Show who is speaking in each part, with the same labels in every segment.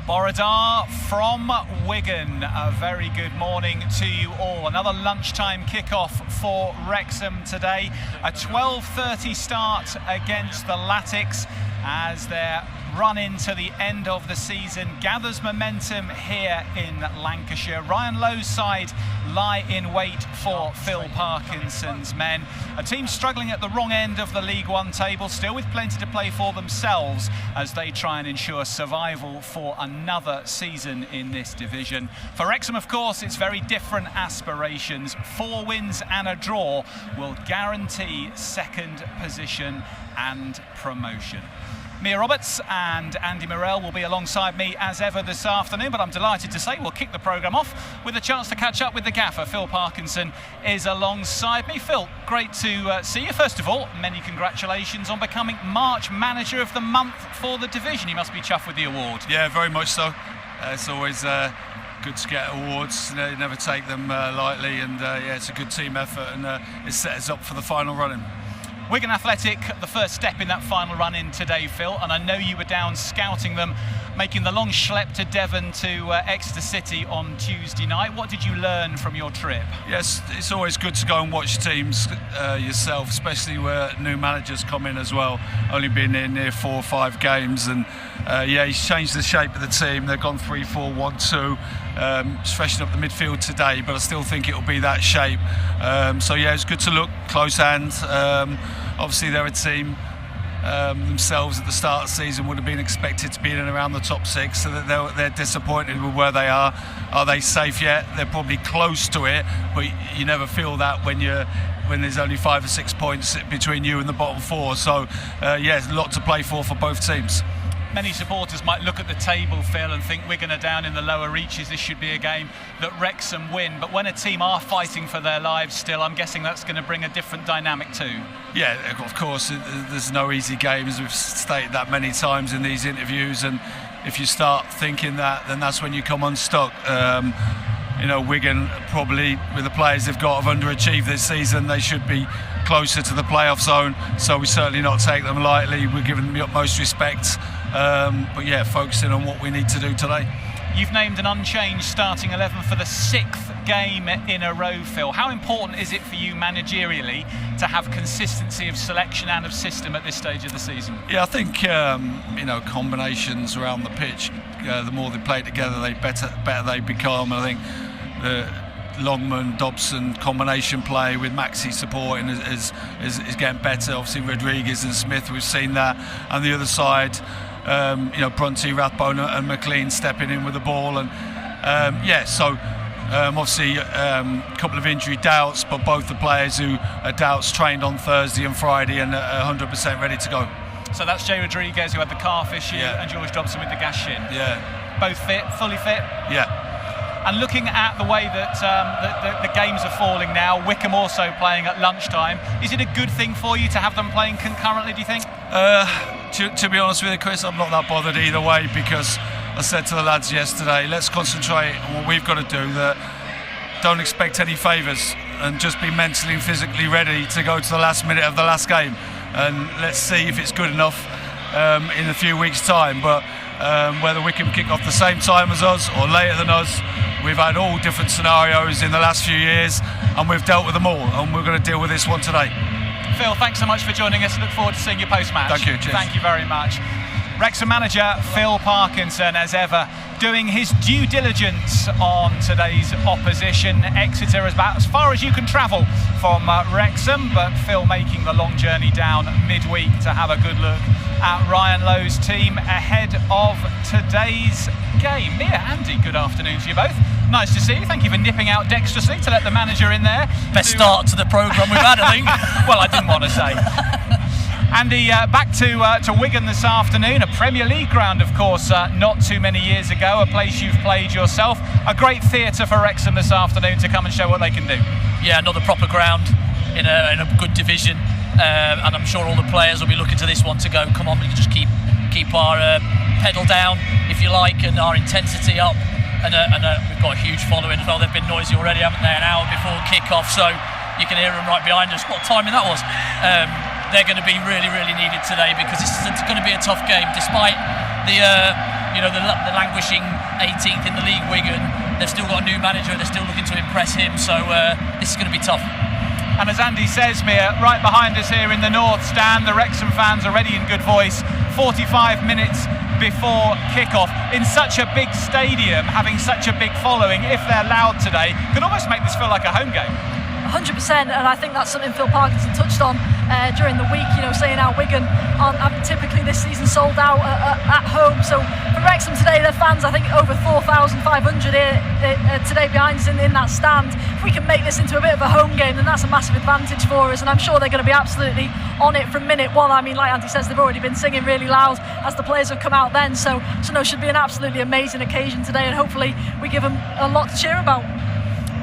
Speaker 1: Borodar from Wigan, a very good morning to you all. Another lunchtime kickoff for Wrexham today. A 12:30 start against the Latics as their run into the end of the season gathers momentum here in Lancashire. Ryan Lowe's side lie in wait for Phil Parkinson's men. A team struggling at the wrong end of the League One table, still with plenty to play for themselves as they try and ensure survival for another season in this division. For Wrexham, of course, it's very different aspirations. 4 wins and a draw will guarantee second position and promotion. Mia Roberts and Andy Morrell will be alongside me as ever this afternoon, but I'm delighted to say we'll kick the programme off with a chance to catch up with the gaffer. Phil Parkinson is alongside me. Phil, great to see you. First of all, many congratulations on becoming March Manager of the Month for the division. You must be chuffed with the award.
Speaker 2: Yeah, very much so. It's always good to get awards. You never take them lightly, and yeah, it's a good team effort, and it sets us up for the final run-in.
Speaker 1: Wigan Athletic, the first step in that final run-in today, Phil, and I know you were down scouting them, making the long schlep to Devon to Exeter City on Tuesday night. What did you learn from your trip?
Speaker 2: Yes, it's always good to go and watch teams yourself, especially where new managers come in as well. Only been in near 4 or 5 games, and yeah, he's changed the shape of the team. They've gone 3-4-1-2. It's freshened up the midfield today, but I still think it'll be that shape. So yeah, it's good to look close hand. Obviously they're a team themselves at the start of the season would have been expected to be in and around the top 6, so that they're disappointed with where they are. Are they safe yet? They're probably close to it, but you never feel that when there's only 5 or 6 points between you and the bottom 4. So yeah, there's a lot to play for both teams.
Speaker 1: Many supporters might look at the table, Phil, and think Wigan are down in the lower reaches. This should be a game that Wrexham win. But when a team are fighting for their lives still, I'm guessing that's going to bring a different dynamic too. Yeah,
Speaker 2: of course, there's no easy games. We've stated that many times in these interviews. And if you start thinking that, then that's when you come unstuck. You know, Wigan probably, with the players they've got, have underachieved this season. They should be closer to the playoff zone. So we certainly not take them lightly. We're giving them the utmost respect. But yeah, focusing on what we need to do today.
Speaker 1: You've named an unchanged starting 11 for the 6th game in a row, Phil. How important is it for you managerially to have consistency of selection and of system at this stage of the season?
Speaker 2: Yeah, I think you know, combinations around the pitch, the more they play together, the better they become. I think the Longman, Dobson combination play with Maxi supporting is getting better. Obviously Rodriguez and Smith, we've seen that, and the other side, you know, Brunty, Rathbone and McLean stepping in with the ball, and yeah, so obviously a couple of injury doubts, but both the players who are doubts trained on Thursday and Friday and are 100% ready to go.
Speaker 1: So that's Jay Rodriguez, who had the calf issue, yeah, and George Dobson with the gas shin.
Speaker 2: Yeah,
Speaker 1: both fit, fully fit.
Speaker 2: Yeah.
Speaker 1: And looking at the way that the games are falling now, Wycombe also playing at lunchtime, is it a good thing for you to have them playing concurrently, do you think?
Speaker 2: To be honest with you, Chris, I'm not that bothered either way, because I said to the lads yesterday, let's concentrate on what we've got to do. Don't expect any favours, and just be mentally and physically ready to go to the last minute of the last game. And let's see if it's good enough in a few weeks' time. But whether Wycombe kick off the same time as us or later than us, we've had all different scenarios in the last few years, and we've dealt with them all, and we're going to deal with this one today.
Speaker 1: Phil, thanks so much for joining us. Look forward to seeing you post-match.
Speaker 2: Thank you. Cheers.
Speaker 1: Thank you very much. Wrexham manager Phil Parkinson, as ever, doing his due diligence on today's opposition. Exeter is about as far as you can travel from Wrexham, but Phil making the long journey down midweek to have a good look at Ryan Lowe's team ahead of today's game. Mia, Andy, good afternoon to you both. Nice to see you. Thank you for nipping out dexterously to let the manager in there.
Speaker 3: Best start to the programme we've had, I think.
Speaker 1: Well, I didn't want to say. Andy, back to Wigan this afternoon, a Premier League ground, of course, not too many years ago, a place you've played yourself. A great theatre for Wrexham this afternoon to come and show what they can do.
Speaker 3: Yeah, another proper ground in a good division, and I'm sure all the players will be looking to this one to go, come on, we can just keep our pedal down, if you like, and our intensity up. And we've got a huge following as well. They've been noisy already, haven't they? An hour before kick-off, so you can hear them right behind us. What timing that was. They're going to be really, really needed today, because this is going to be a tough game, despite the you know, the languishing 18th in the league, Wigan. They've still got a new manager. They're still looking to impress him. So this is going to be tough.
Speaker 1: And as Andy says, Mia, right behind us here in the North Stand, the Wrexham fans already in good voice. 45 minutes before kick-off in such a big stadium, having such a big following, if they're loud today, could almost make this feel like a home game.
Speaker 4: 100%, and I think that's something Phil Parkinson touched on during the week, you know, saying how Wigan aren't typically this season sold out at home. So for Wrexham today, their fans, I think over 4,500 here today behind us in that stand. If we can make this into a bit of a home game, then that's a massive advantage for us, and I'm sure they're going to be absolutely on it from minute one. I mean, like Andy says, they've already been singing really loud as the players have come out then, so no, it should be an absolutely amazing occasion today, and hopefully we give them a lot to cheer about.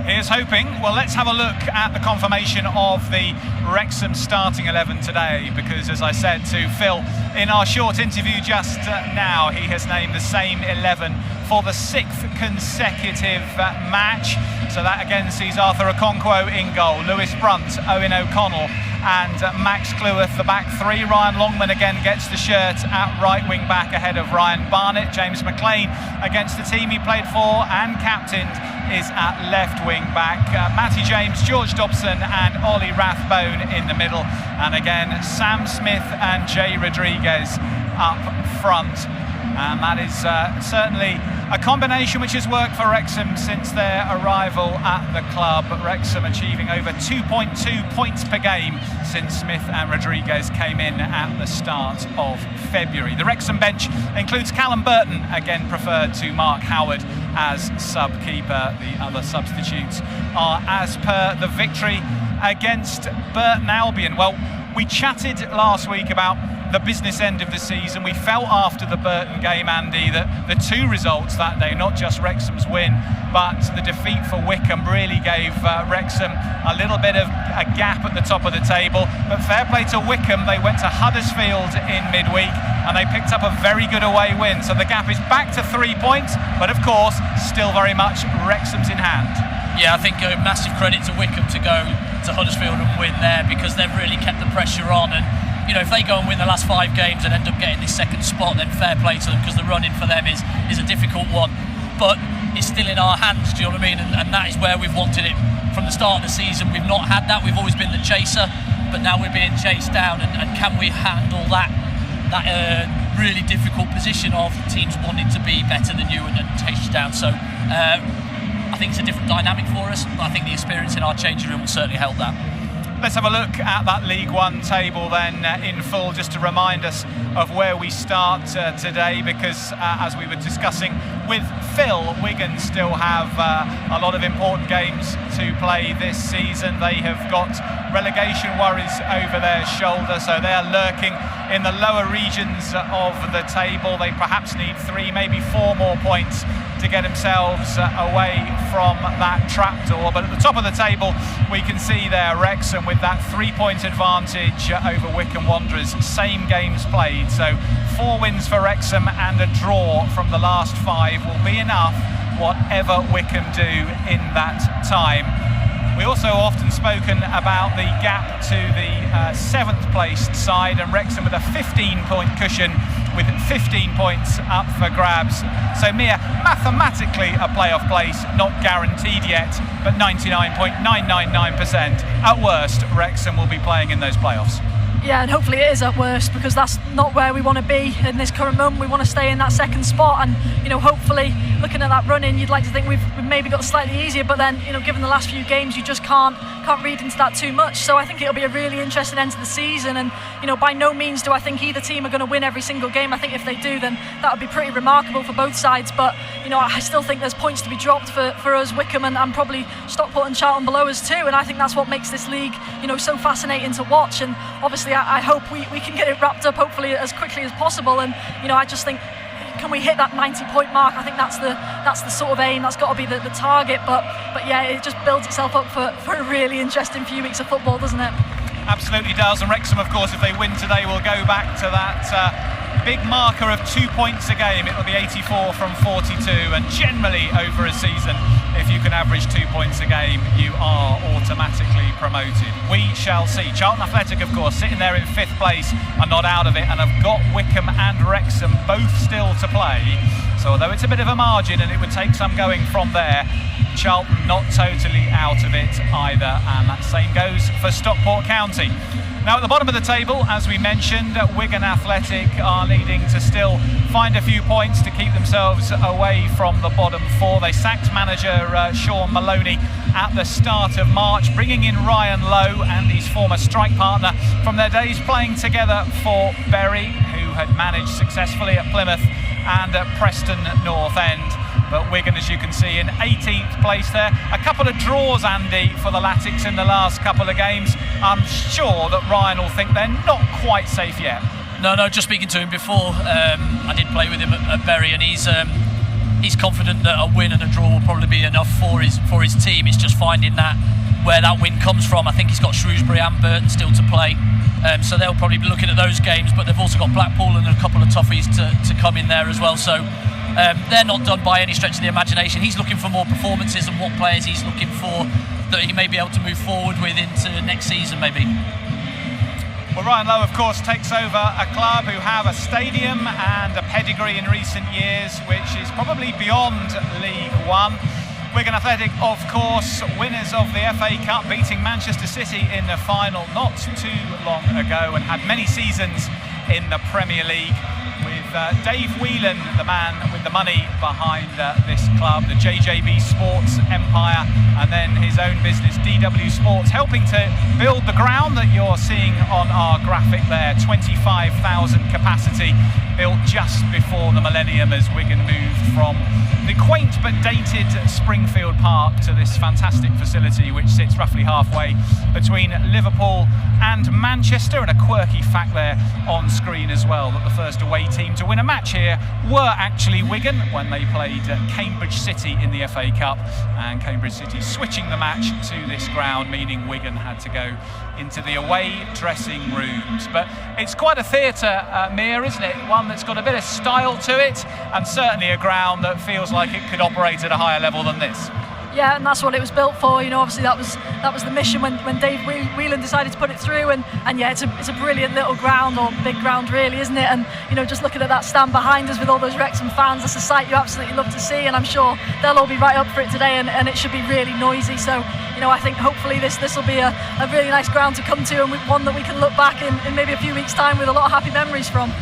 Speaker 1: Here's hoping. Well, let's have a look at the confirmation of the Wrexham starting 11 today, because as I said to Phil in our short interview just now, he has named the same 11 for the 6th consecutive match. So that again sees Arthur Okonkwo in goal, Lewis Brunt, Owen O'Connell and Max Cleworth, the back three. Ryan Longman again gets the shirt at right wing back ahead of Ryan Barnett. James McLean against the team he played for and captained is at left wing back. Matty James, George Dobson and Ollie Rathbone in the middle, and again Sam Smith and Jay Rodriguez up front. And that is certainly a combination which has worked for Wrexham since their arrival at the club. Wrexham achieving over 2.2 points per game since Smith and Rodriguez came in at the start of February. The Wrexham bench includes Callum Burton, again preferred to Mark Howard as sub-keeper. The other substitutes are as per the victory against Burton Albion. Well, we chatted last week about the business end of the season. We felt after the Burton game, Andy, that the two results that day, not just Wrexham's win, but the defeat for Wycombe, really gave Wrexham a little bit of a gap at the top of the table. But fair play to Wycombe, they went to Huddersfield in midweek and they picked up a very good away win. So the gap is back to 3 points, but of course, still very much Wrexham's in hand.
Speaker 3: Yeah, I think a massive credit to Wycombe to go to Huddersfield and win there, because they've really kept the pressure on. And you know, if they go and win the last 5 games and end up getting this second spot, then fair play to them, because the run-in for them is a difficult one. But it's still in our hands, do you know what I mean? And that is where we've wanted it from the start of the season. We've not had that. We've always been the chaser, but now we're being chased down. And can we handle that really difficult position of teams wanting to be better than you and chase you down? So I think it's a different dynamic for us, but I think the experience in our changing room will certainly help that.
Speaker 1: Let's have a look at that League One table then in full, just to remind us of where we start today, because as we were discussing with Phil, Wigan still have a lot of important games to play this season. They have got relegation worries over their shoulder, so they are lurking in the lower regions of the table. They perhaps need 3, maybe 4 more points to get themselves away from that trapdoor. But at the top of the table, we can see there Wrexham with that 3-point advantage over Wycombe Wanderers, same games played. So 4 wins for Wrexham and a draw from the last 5 will be enough, whatever Wycombe do in that time. We also often spoken about the gap to the 7th placed side, and Wrexham with a 15-point cushion with 15 points up for grabs. So Mia, mathematically a playoff place, not guaranteed yet, but 99.999% at worst Wrexham will be playing in those playoffs.
Speaker 4: Yeah, and hopefully it is at worst, because that's not where we want to be in this current moment. We want to stay in that second spot, and you know, hopefully looking at that run in, you'd like to think we've maybe got slightly easier, but then, you know, given the last few games, you just can't read into that too much. So I think it'll be a really interesting end to the season, and you know, by no means do I think either team are going to win every single game. I think if they do, then that would be pretty remarkable for both sides. But you know, I still think there's points to be dropped for us, Wycombe, and probably Stockport and Charlton below us too. And I think that's what makes this league, you know, so fascinating to watch. And obviously I hope we can get it wrapped up hopefully as quickly as possible. And you know, I just think, can we hit that 90-point mark? I think that's the sort of aim. That's got to be the target. But yeah, it just builds itself up for a really interesting few weeks of football, doesn't it?
Speaker 1: Absolutely does. And Wrexham, of course, if they win today, will go back to that big marker of 2 points a game. It will be 84 from 42, and generally over a season, if you can average 2 points a game, you are automatically promoted. We shall see. Charlton Athletic, of course, sitting there in 5th place are not out of it, and have got Wycombe and Wrexham both still to play. So although it's a bit of a margin and it would take some going from there, Charlton not totally out of it either, and that same goes for Stockport County. Now at the bottom of the table, as we mentioned, Wigan Athletic are needing to still find a few points to keep themselves away from the bottom 4. They sacked manager Sean Maloney at the start of March, bringing in Ryan Lowe and his former strike partner from their days playing together for Bury, who had managed successfully at Plymouth and at Preston North End. But Wigan, as you can see, in 18th place there. A couple of draws, Andy, for the Latics in the last couple of games. I'm sure that Ryan will think they're not quite safe yet.
Speaker 3: No, just speaking to him before, I did play with him at Bury, and he's confident that a win and a draw will probably be enough for his team. It's just finding that where that win comes from. I think he's got Shrewsbury and Burton still to play, so they'll probably be looking at those games. But they've also got Blackpool and a couple of toughies to come in there as well. So they're not done by any stretch of the imagination. He's looking for more performances and what players he's looking for that he may be able to move forward with into next season, maybe.
Speaker 1: Well, Ryan Lowe, of course, takes over a club who have a stadium and a pedigree in recent years, which is probably beyond League One. Wigan Athletic, of course, winners of the FA Cup, beating Manchester City in the final not too long ago, and had many seasons in the Premier League. With Dave Whelan, the man with the money behind this club, the JJB Sports empire, and then his own business, DW Sports, helping to build the ground that you're seeing on our graphic there. 25,000 capacity, built just before the millennium as Wigan moved from the quaint but dated Springfield Park to this fantastic facility, which sits roughly halfway between Liverpool and Manchester. And a quirky fact there on screen as well, that the first away team to win a match here were actually Wigan when they played Cambridge City in the FA Cup, and Cambridge City switching the match to this ground, meaning Wigan had to go into the away dressing rooms. But it's quite a theatre, Mia, isn't it? One that's got a bit of style to it, and certainly a ground that feels like it could operate at a higher level than this.
Speaker 4: Yeah, and that's what it was built for. You know, obviously that was the mission when Dave Whelan decided to put it through, and yeah, it's a brilliant little ground, or big ground really, isn't it? And you know, just looking at that stand behind us with all those Wrexham fans, that's a sight you absolutely love to see, and I'm sure they'll all be right up for it today, and it should be really noisy. So you know, I think hopefully this will be a really nice ground to come to, and one that we can look back in maybe a few weeks' time with a lot of happy memories from.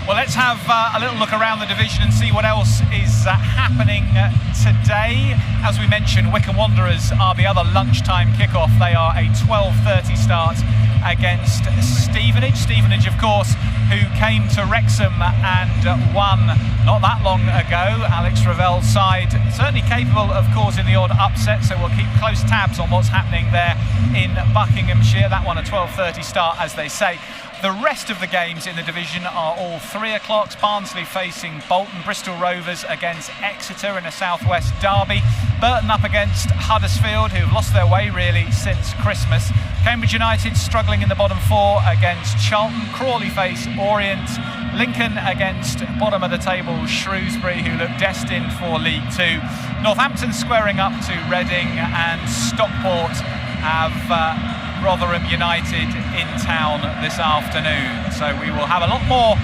Speaker 1: Well, let's have a little look around the division and see what else is happening today. As we mentioned, Wycombe Wanderers are the other lunchtime kickoff. They are a 12:30 start against Stevenage. Stevenage, of course, who came to Wrexham and won not that long ago. Alex Ravel's side certainly capable of causing the odd upset, so we'll keep close tabs on what's happening there in Buckinghamshire. That one a 12:30 start, as they say. The rest of the games in the division are all 3 o'clocks. Barnsley facing Bolton, Bristol Rovers against Exeter in a southwest derby, Burton up against Huddersfield, who've lost their way really since Christmas. Cambridge United struggling in the bottom 4 against Charlton. Crawley face Orient. Lincoln against bottom of the table Shrewsbury, who look destined for League 2. Northampton squaring up to Reading, and Stockport have Rotherham United in town this afternoon. So we will have a lot more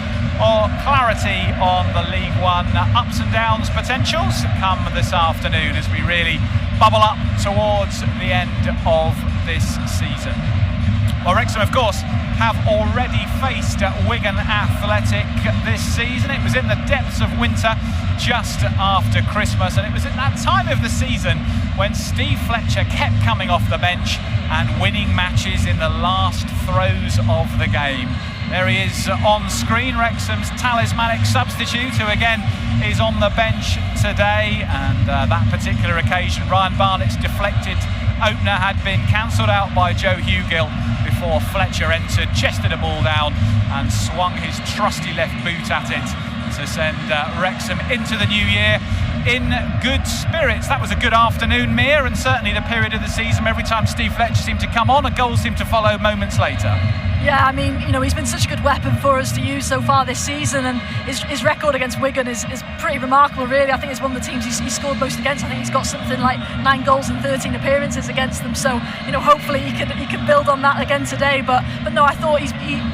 Speaker 1: clarity on the League One ups and downs potentials come this afternoon, as we really bubble up towards the end of this season. Well, Wrexham, of course, have already faced Wigan Athletic this season. It was in the depths of winter, just after Christmas, and it was at that time of the season when Steve Fletcher kept coming off the bench and winning matches in the last throes of the game. There he is on screen, Wrexham's talismanic substitute, who again is on the bench today. And that particular occasion, Ryan Barnett's deflected opener had been cancelled out by Joe Hugill before Fletcher entered, chested a ball down and swung his trusty left boot at it to send Wrexham into the new year in good spirits. That was a good afternoon, Mia, and certainly the period of the season, every time Steve Fletcher seemed to come on, a goal seemed to follow moments later.
Speaker 4: Yeah, I mean, he's been such a good weapon for us to use so far this season, and his record against Wigan is pretty remarkable, really. I think it's one of the teams he's scored most against. I think he's got something like 9 goals and 13 appearances against them. So, hopefully he can build on that again today. But no, I thought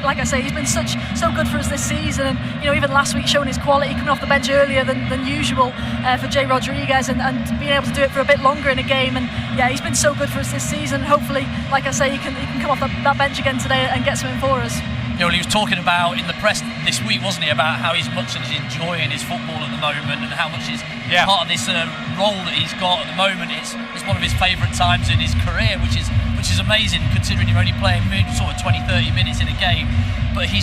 Speaker 4: like I say, he's been so good for us this season, and even last week showing his quality, coming off the bench earlier than usual for Jay Rodriguez, and being able to do it for a bit longer in a game. And yeah, he's been so good for us this season. Hopefully, like I say, he can come off that bench again today and get something for us.
Speaker 3: He was talking about in the press this week, wasn't he, about how much he's enjoying his football at the moment, and how much is part of this role that he's got at the moment. It's one of his favourite times in his career, which is amazing considering you're only playing sort of 20-30 minutes in a game. But he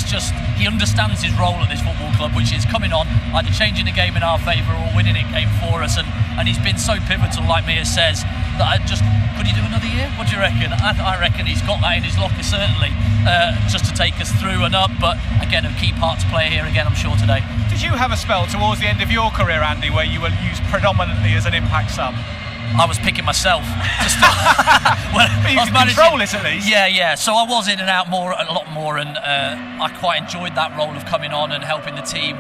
Speaker 3: understands his role at this football club, which is coming on, either changing the game in our favour or winning a game for us. And he's been so pivotal, like Mia says, that could he do another year? What do you reckon? I reckon he's got that in his locker, certainly, just to take us through and up. But again, a key part to play here again, I'm sure, today.
Speaker 1: Did you have a spell towards the end of your career, Andy, where you were used predominantly as an impact sub?
Speaker 3: I was picking myself.
Speaker 1: Well, you can control it at least.
Speaker 3: Yeah. So I was in and out a lot more, and I quite enjoyed that role of coming on and helping the team,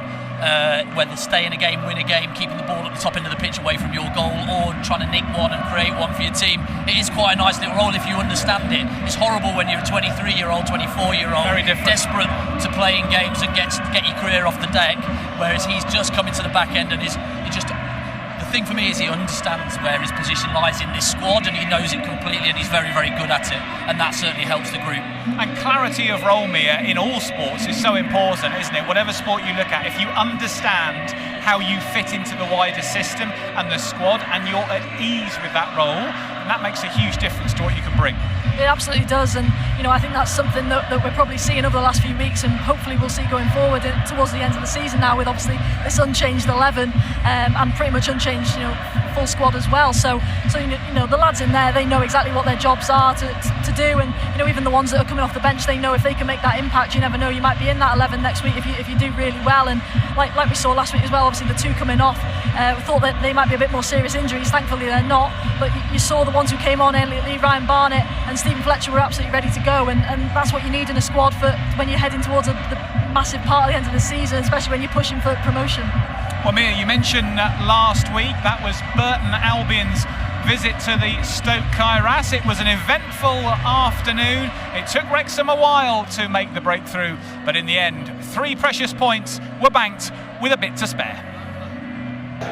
Speaker 3: whether stay in a game, win a game, keeping the ball at the top end of the pitch away from your goal, or trying to nick one and create one for your team. It is quite a nice little role if you understand it. It's horrible when you're a 23-year-old, 24-year-old,
Speaker 1: very different,
Speaker 3: desperate to play in games and get your career off the deck, whereas he's just coming to the back end and he just. The thing for me is he understands where his position lies in this squad, and he knows it completely, and he's very, very good at it, and that certainly helps the group.
Speaker 1: And clarity of role, Mia, in all sports is so important, isn't it? Whatever sport you look at, if you understand how you fit into the wider system and the squad, and you're at ease with that role, that makes a huge difference to what you can bring.
Speaker 4: It absolutely does, and I think that's something that we're probably seeing over the last few weeks, and hopefully we'll see going forward towards the end of the season now, with obviously this unchanged 11 and pretty much unchanged full squad as well. So the lads in there, they know exactly what their jobs are to do, and even the ones that are coming off the bench, they know if they can make that impact. You never know, you might be in that 11 next week if you do really well. And like we saw last week as well, obviously the 2 coming off, we thought that they might be a bit more serious injuries. Thankfully they're not, but you saw the ones who came on, Elliot Lee, Ryan Barnett and Stephen Fletcher, were absolutely ready to go, and that's what you need in a squad for when you're heading towards the massive part at the end of the season, especially when you're pushing for promotion.
Speaker 1: Well, Mia, you mentioned last week that was Burton Albion's visit to the Stoke Kairas. It was an eventful afternoon. It took Wrexham a while to make the breakthrough, but in the end, 3 precious points were banked with a bit to spare.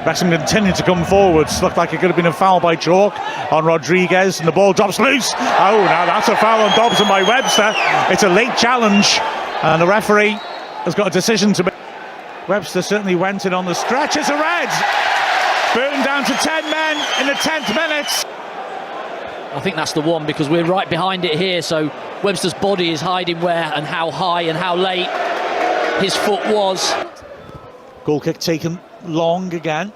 Speaker 5: Wrexham continued to come forwards. Looked like it could have been a foul by Chalk on Rodriguez, and the ball drops loose. Oh, now that's a foul on Dobson by Webster. It's a late challenge, and the referee has got a decision to make. Webster certainly went in on the stretch. It's a red. Burton down to 10 men in the 10th minute.
Speaker 6: I think that's the one, because we're right behind it here, so Webster's body is hiding where and how high and how late his foot was.
Speaker 5: Goal kick taken long again.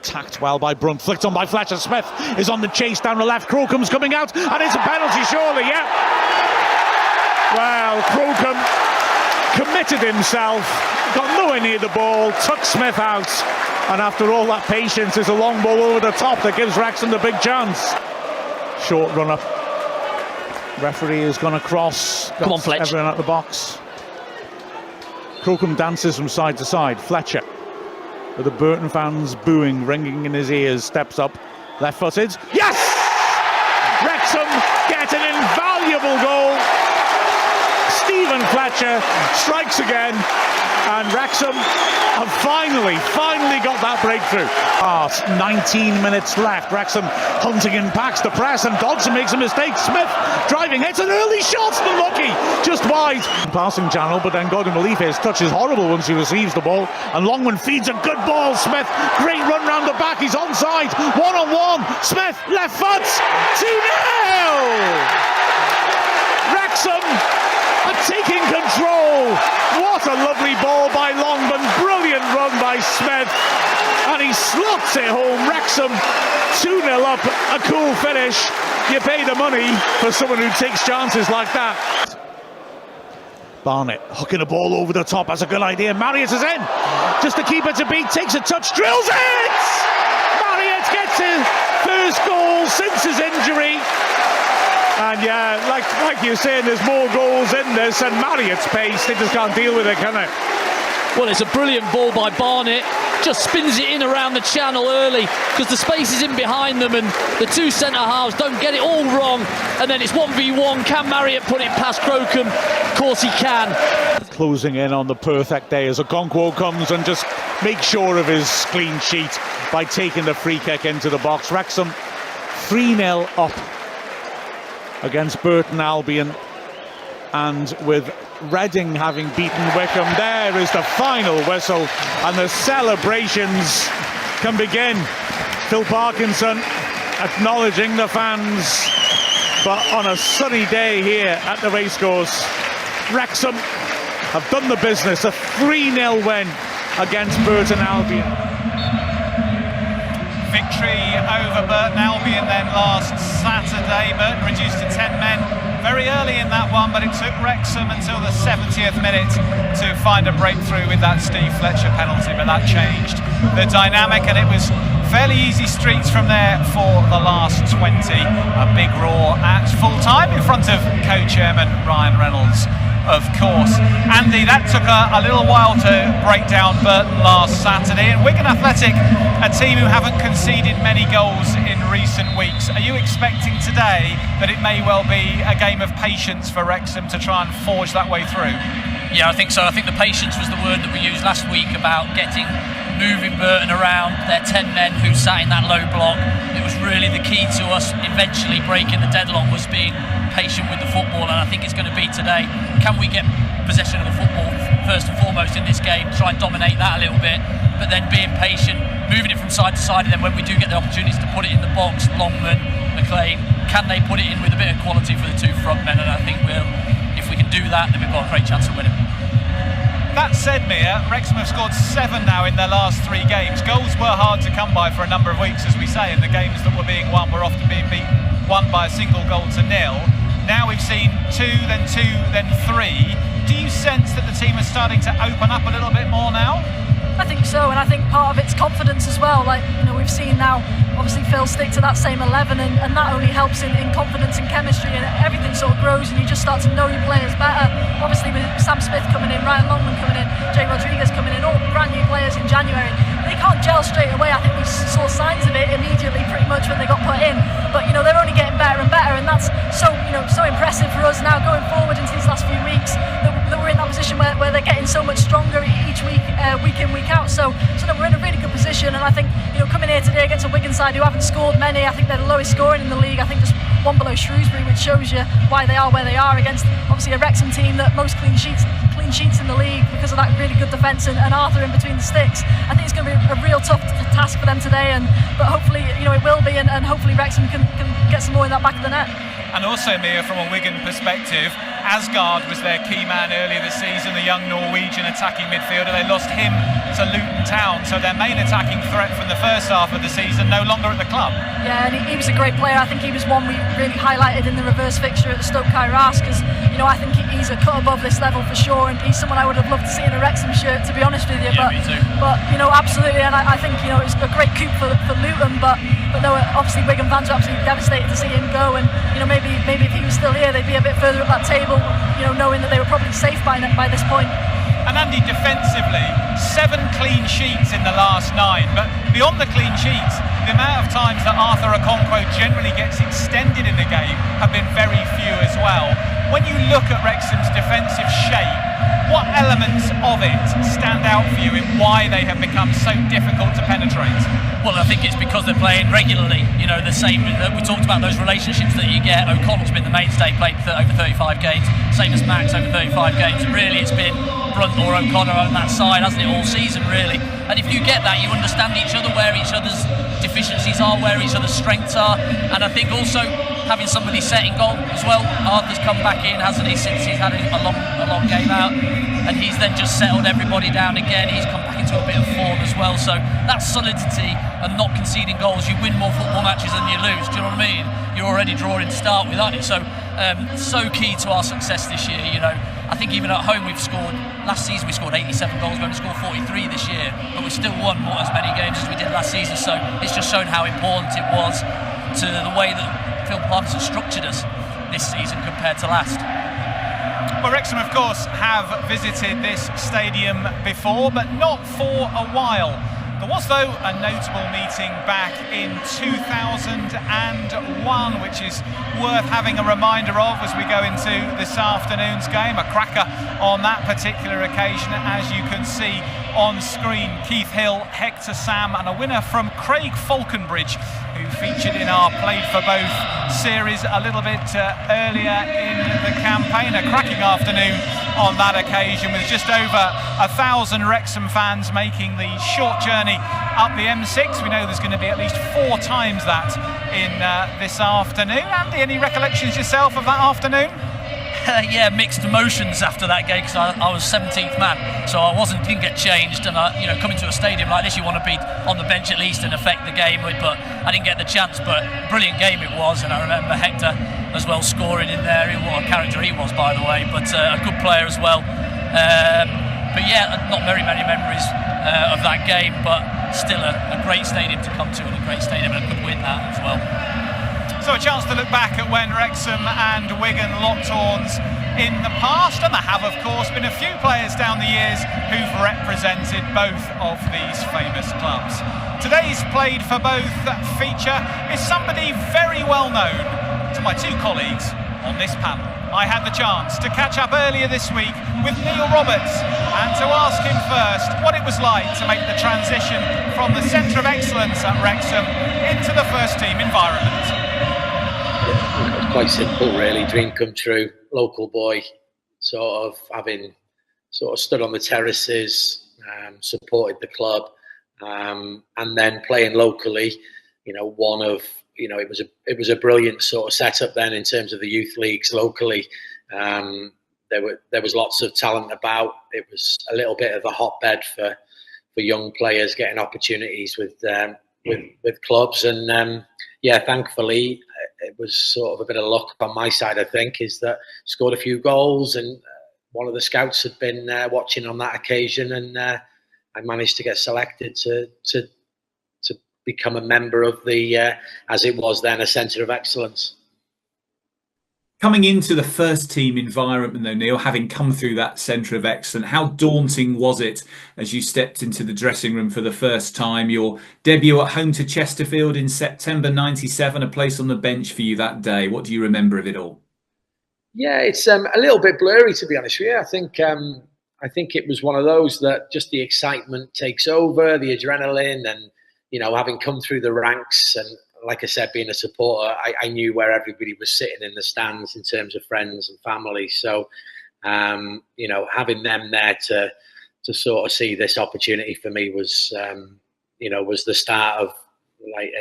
Speaker 5: Tacked well by Brunt, flicked on by Fletcher. Smith is on the chase down the left. Crocombe's coming out, and it's a penalty, surely, yeah. Well, Crocombe committed himself, got nowhere near the ball, took Smith out, and after all that patience, there's a long ball over the top that gives Wrexham the big chance. Short run up. Referee has gone across.
Speaker 6: Come on, Fletcher.
Speaker 5: Everyone at the box. Crocombe dances from side to side. Fletcher, with the Burton fans booing, ringing in his ears, steps up, left-footed. Yes! Wrexham get an invaluable goal. Stephen Fletcher strikes again, and Wrexham have finally got that breakthrough. 19 minutes left. Wrexham hunting in packs to press, and Dodson makes a mistake. Smith driving, hits an early shot, unlucky, just wide. Passing channel, but then Gordon Malifa's touch is horrible once he receives the ball, and Longman feeds a good ball. Smith, great run round the back, he's onside, 1-on-1. Smith, left foot, 2-0. Wrexham are taking control. What a lovely ball by Longman, brilliant run by Smith, and he slots it home. Wrexham 2-0 up, a cool finish. You pay the money for someone who takes chances like that. Barnett hooking the ball over the top, that's a good idea. Marriott is in, just to keep it to beat, takes a touch, drills it! Marriott gets his first goal since his injury. And yeah, like you're saying, there's more goals in this, and Marriott's pace, they just can't deal with it, can they?
Speaker 6: Well, it's a brilliant ball by Barnett. Just spins it in around the channel early because the space is in behind them, and the two centre halves don't get it all wrong. And then it's 1v1. Can Marriott put it past Crocombe? Of course he can.
Speaker 5: Closing in on the perfect day as Okonkwo comes and just makes sure of his clean sheet by taking the free kick into the box. Wrexham 3-0 up against Burton Albion, and with Reading having beaten Wycombe, there is the final whistle and the celebrations can begin. Phil Parkinson acknowledging the fans, but on a sunny day here at the racecourse, Wrexham have done the business. A 3-0 win against Burton Albion.
Speaker 1: Victory over Burton Albion then last Saturday. Burton reduced to 10 men very early in that one, but it took Wrexham until the 70th minute to find a breakthrough with that Steve Fletcher penalty, but that changed the dynamic, and it was fairly easy streets from there for the last 20. A big roar at full time in front of co-chairman Ryan Reynolds, of course. Andy, that took a little while to break down Burton last Saturday, and Wigan Athletic, a team who haven't conceded many goals in recent weeks. Are you expecting today that it may well be a game of patience for Wrexham to try and forge that way through?
Speaker 3: Yeah, I think so. I think the patience was the word that we used last week about moving Burton around. Their 10 men who sat in that low block. It was really the key to us eventually breaking the deadlock, was being patient with the football, and I think it's going to be today. Can we get possession of the football first and foremost in this game, try and dominate that a little bit, but then being patient, moving it from side to side, and then when we do get the opportunities to put it in the box, Longman, McLean, can they put it in with a bit of quality for the two front men? And I think if we can do that, then we've got a great chance of winning.
Speaker 1: That said, Mia, Wrexham have scored 7 now in their last 3 games. Goals were hard to come by for a number of weeks, as we say, and the games that were being won were often being beaten 1 by a single goal to 0. Now we've seen 2, then 2, then 3. Do you sense that the team is starting to open up a little bit more now?
Speaker 4: I think so, and I think part of it's confidence as well. Like, you know, we've seen now, obviously Phil stick to that same 11, and that only helps in confidence and chemistry, and everything sort of grows, and you just start to know your players better. Obviously with Sam Smith coming in, Ryan Longman coming in, Jay Rodriguez coming in, all brand new players in January. They can't gel straight away. I think we saw signs of it immediately, pretty much when they got put in. But you know, they're only getting better and better, and that's so impressive for us now going forward into these last few weeks. That we're in that position where they're getting so much stronger each week, week in, week out. So that we're in a really good position, and I think, you know, coming here today against a Wigan side who haven't scored many, I think they're the lowest scoring in the league. I think just 1 below Shrewsbury, which shows you why they are where they are, against obviously a Wrexham team that most clean sheets in the league because of that really good defence and Arthur in between the sticks. I think it's going to be a real tough task for them today, but hopefully, you know, it will be, and hopefully Wrexham can get some more in that back of the net.
Speaker 1: And also, Mia, from a Wigan perspective, Asgard was their key man earlier this season, the young Norwegian attacking midfielder. They lost him to Luton Town, so their main attacking threat from the first half of the season no longer at the club.
Speaker 4: Yeah, and he was a great player. I think he was one we really highlighted in the reverse fixture at Stoke Kairas, because, you know, I think he's a cut above this level for sure, and he's someone I would have loved to see in a Wrexham shirt, to be honest with you.
Speaker 3: Yeah, me too.
Speaker 4: But you know, absolutely, and I think, you know, it was a great coup for Luton, but no, obviously Wigan fans are absolutely devastated to see him go, and you know, maybe if he was still here, they'd be a bit further up that table, you know, knowing that they were probably safe by this point.
Speaker 1: And Andy, defensively, 7 clean sheets in the last 9, but beyond the clean sheets, the amount of times that Arthur Okonkwo generally gets extended in the game have been very few as well. When you look at Wrexham's defensive shape, what elements of it stand out for you in why they have become so difficult to penetrate?
Speaker 3: Well, I think it's because they're playing regularly. You know, the same. We talked about those relationships that you get. O'Connell's been the mainstay, played over 35 games. Same as Max, over 35 games. Really, it's been Brunt or O'Connor on that side, hasn't it, all season, really? And if you get that, you understand each other, where each other's deficiencies are, where each other's strengths are. And I think also having somebody setting goal as well. Arthur's come back in, hasn't he, since he's had a long game out, and he's then just settled everybody down again. He's come back into a bit of form as well. So that solidity and not conceding goals, you win more football matches than you lose. Do you know what I mean? You're already drawing to start with, aren't you? So so key to our success this year. You know, I think even at home we've scored. Last season we scored 87 goals. We're going to score 43 this year, but we still won as many games as we did last season. So it's just shown how important it was to the way that Phil Parkinson structured us. this season compared to last.
Speaker 1: Well, Wrexham, of course, have visited this stadium before, but not for a while. There was, though, a notable meeting back in 2001, which is worth having a reminder of as we go into this afternoon's game. A cracker on that particular occasion, as you can see on screen. Keith Hill, Hector Sam, and a winner from Craig Falconbridge, who featured in our Played for Both series a little bit earlier in the campaign. A cracking afternoon on that occasion, with just over 1,000 Wrexham fans making the short journey up the M6. We know there's going to be at least 4 times that in this afternoon. Andy, any recollections yourself of that afternoon?
Speaker 3: Yeah, mixed emotions after that game, because I was 17th man, so I didn't get changed. And coming to a stadium like this, you want to be on the bench at least and affect the game. But I didn't get the chance. But brilliant game it was, and I remember Hector as well scoring in there. What a character he was, by the way. But a good player as well. But yeah, not very many memories of that game, but still a great stadium to come to, and a great stadium, and a good win that as well.
Speaker 1: So a chance to look back at when Wrexham and Wigan locked horns in the past, and there have of course been a few players down the years who've represented both of these famous clubs. Today's Played for Both feature is somebody very well known to my 2 colleagues on this panel. I had the chance to catch up earlier this week with Neil Roberts and to ask him first what it was like to make the transition from the centre of excellence at Wrexham into the first team environment.
Speaker 7: It was quite simple, really. Dream come true. Local boy, sort of having stood on the terraces, supported the club, and then playing locally. It was a brilliant sort of setup then in terms of the youth leagues locally. There was lots of talent about. It was a little bit of a hotbed for young players getting opportunities with clubs, and thankfully it was sort of a bit of luck on my side. I think is that scored a few goals, and one of the scouts had been watching on that occasion, and I managed to get selected to become a member of the, as it was then, a centre of excellence.
Speaker 8: Coming into the first team environment though, Neil, having come through that centre of excellence, how daunting was it as you stepped into the dressing room for the first time? Your debut at home to Chesterfield in September '97, a place on the bench for you that day. What do you remember of it all? Yeah, it's a little bit blurry, to be honest with you. I think it was one of those that just the excitement takes over, the adrenaline, and having come through the ranks, and like I said, being a supporter, I knew where everybody was sitting in the stands in terms of friends and family. So, having them there to sort of see this opportunity for me was, was the start of like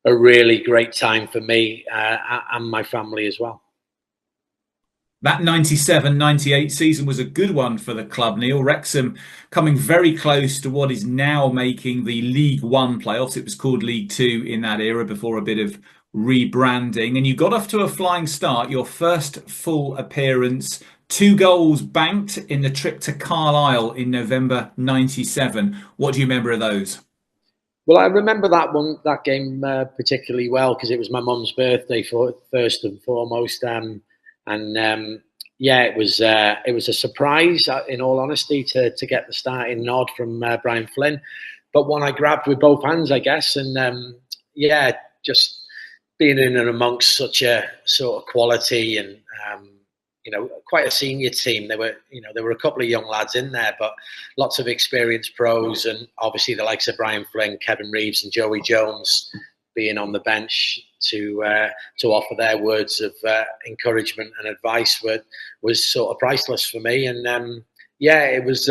Speaker 8: a really great time for me and my family as well. That 97-98 season was a good one for the club, Neil. Wrexham coming very close to what is now making the League One playoffs. It was called League Two in that era before a bit of rebranding. And you got off to a flying start. Your first full appearance, 2 goals banked in the trip to Carlisle in November '97. What do you remember of those?
Speaker 7: Well, I remember that game particularly well because it was my mum's birthday first and foremost. It was a surprise, in all honesty, to get the starting nod from Brian Flynn, but one I grabbed with both hands, I guess. And just being in and amongst such a sort of quality and quite a senior team. There were a couple of young lads in there, but lots of experienced pros, and obviously the likes of Brian Flynn, Kevin Reeves, and Joey Jones being on the bench to offer their words of encouragement and advice was sort of priceless for me. And it was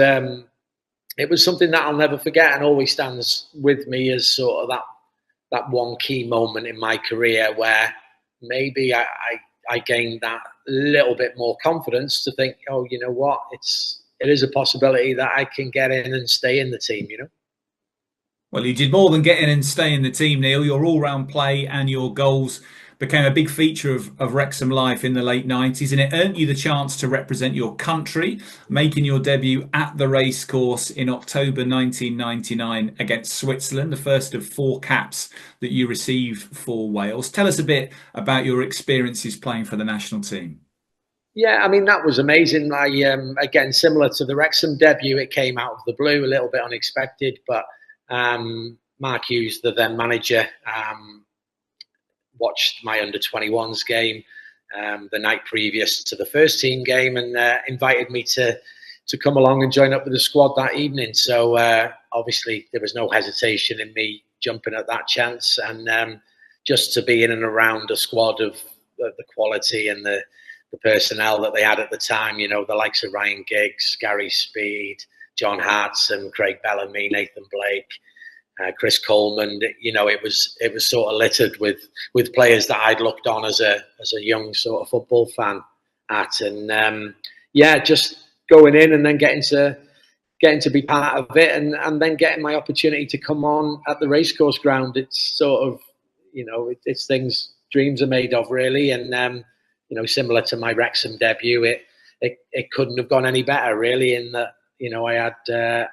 Speaker 7: something that I'll never forget and always stands with me as sort of that one key moment in my career where maybe I gained that little bit more confidence to think, oh, you know what, it is a possibility that I can get in and stay in the team, Well,
Speaker 8: you did more than get in and stay in the team, Neil. Your all-round play and your goals became a big feature of Wrexham life in the late 90s, and it earned you the chance to represent your country, making your debut at the racecourse in October 1999 against Switzerland, the first of 4 caps that you received for Wales. Tell us a bit about your experiences playing for the national team.
Speaker 7: Yeah, I mean, that was amazing. Again, similar to the Wrexham debut, it came out of the blue, a little bit unexpected, but Mark Hughes, the then manager, watched my under-21s game the night previous to the first team game, and invited me to come along and join up with the squad that evening. So obviously there was no hesitation in me jumping at that chance, and just to be in and around a squad of the quality and the personnel that they had at the time, you know, the likes of Ryan Giggs, Gary Speed, John Hartson, Craig Bellamy, Nathan Blake, Chris Coleman. You know, it was sort of littered with players that I'd looked on as a young sort of football fan at, and just going in and then getting to be part of it, and then getting my opportunity to come on at the racecourse ground. It's sort of, you know, it's things dreams are made of, really, and you know, similar to my Wrexham debut, it couldn't have gone any better, really. In that, you know, I had a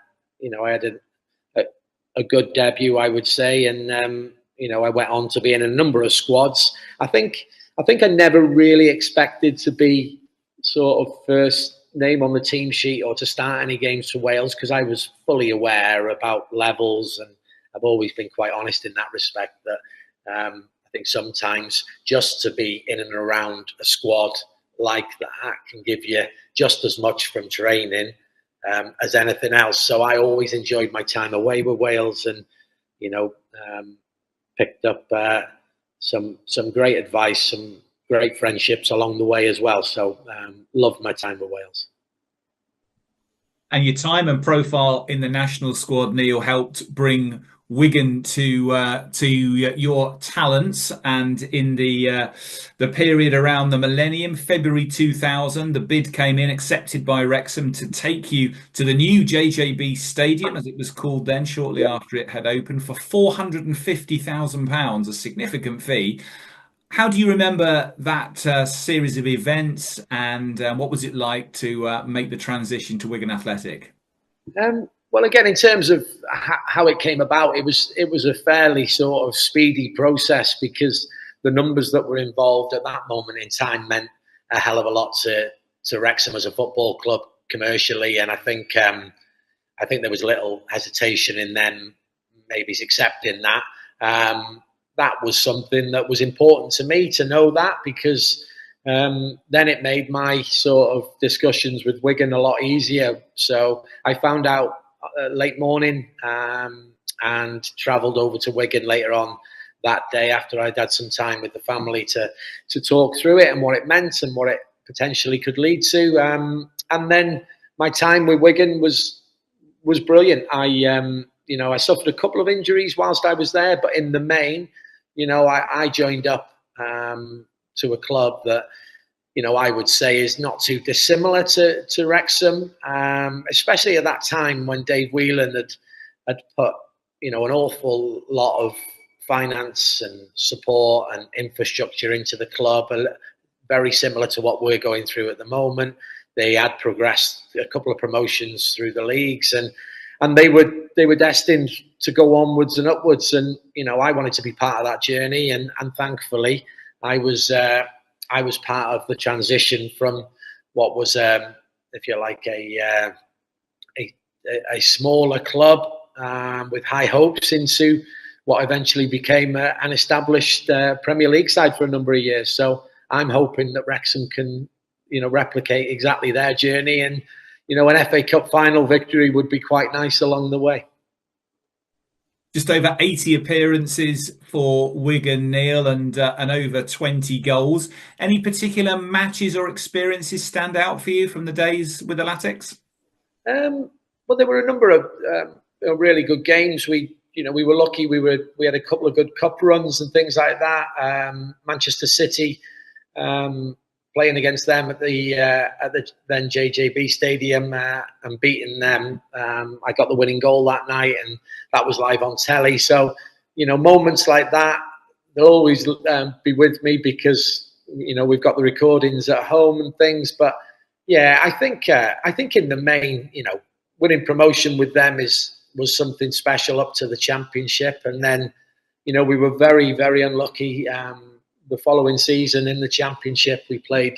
Speaker 7: good debut, I would say, and you know, I went on to be in a number of squads. I think I never really expected to be sort of first name on the team sheet or to start any games for Wales, because I was fully aware about levels, and I've always been quite honest in that respect, that I think sometimes just to be in and around a squad like that can give you just as much from training as anything else. So I always enjoyed my time away with Wales, and you know, picked up some great advice, some great friendships along the way as well. So loved my time with Wales.
Speaker 8: And your time and profile in the national squad, Neil, helped bring Wigan to your talents, and in the period around the millennium, February 2000, the bid came in, accepted by Wrexham, to take you to the new JJB Stadium, as it was called then, shortly after it had opened, for £450,000, a significant fee. How do you remember that series of events, and what was it like to make the transition to Wigan Athletic?
Speaker 7: Well, again, in terms of how it came about, it was a fairly sort of speedy process, because the numbers that were involved at that moment in time meant a hell of a lot to Wrexham as a football club commercially, and I think there was little hesitation in them maybe accepting that. That was something that was important to me to know that, because then it made my sort of discussions with Wigan a lot easier. So I found out late morning and travelled over to Wigan later on that day, after I'd had some time with the family to talk through it and what it meant and what it potentially could lead to. And then my time with Wigan was brilliant. I suffered a couple of injuries whilst I was there, but in the main, you know, I joined up to a club that, you know, I would say is not too dissimilar to Wrexham, especially at that time when Dave Whelan had put, you know, an awful lot of finance and support and infrastructure into the club, very similar to what we're going through at the moment. They had progressed a couple of promotions through the leagues, and they were destined to go onwards and upwards. And you know, I wanted to be part of that journey, and thankfully, I was part of the transition from what was, if you like, a smaller club with high hopes into what eventually became an established Premier League side for a number of years. So I'm hoping that Wrexham can, you know, replicate exactly their journey, and you know, an FA Cup final victory would be quite nice along the way.
Speaker 8: Just over 80 appearances for Wigan, Neil, and over 20 goals. Any particular matches or experiences stand out for you from the days with the Latics?
Speaker 7: Well, there were a number of really good games. We were lucky. We had a couple of good cup runs and things like that. Manchester City, playing against them at the then JJB Stadium and beating them. I got the winning goal that night, and that was live on telly. So, you know, moments like that they'll always be with me because we've got the recordings at home and things. But yeah, I think in the main, winning promotion with them was something special up to the Championship, and then we were very, very unlucky. The following season in the Championship, we played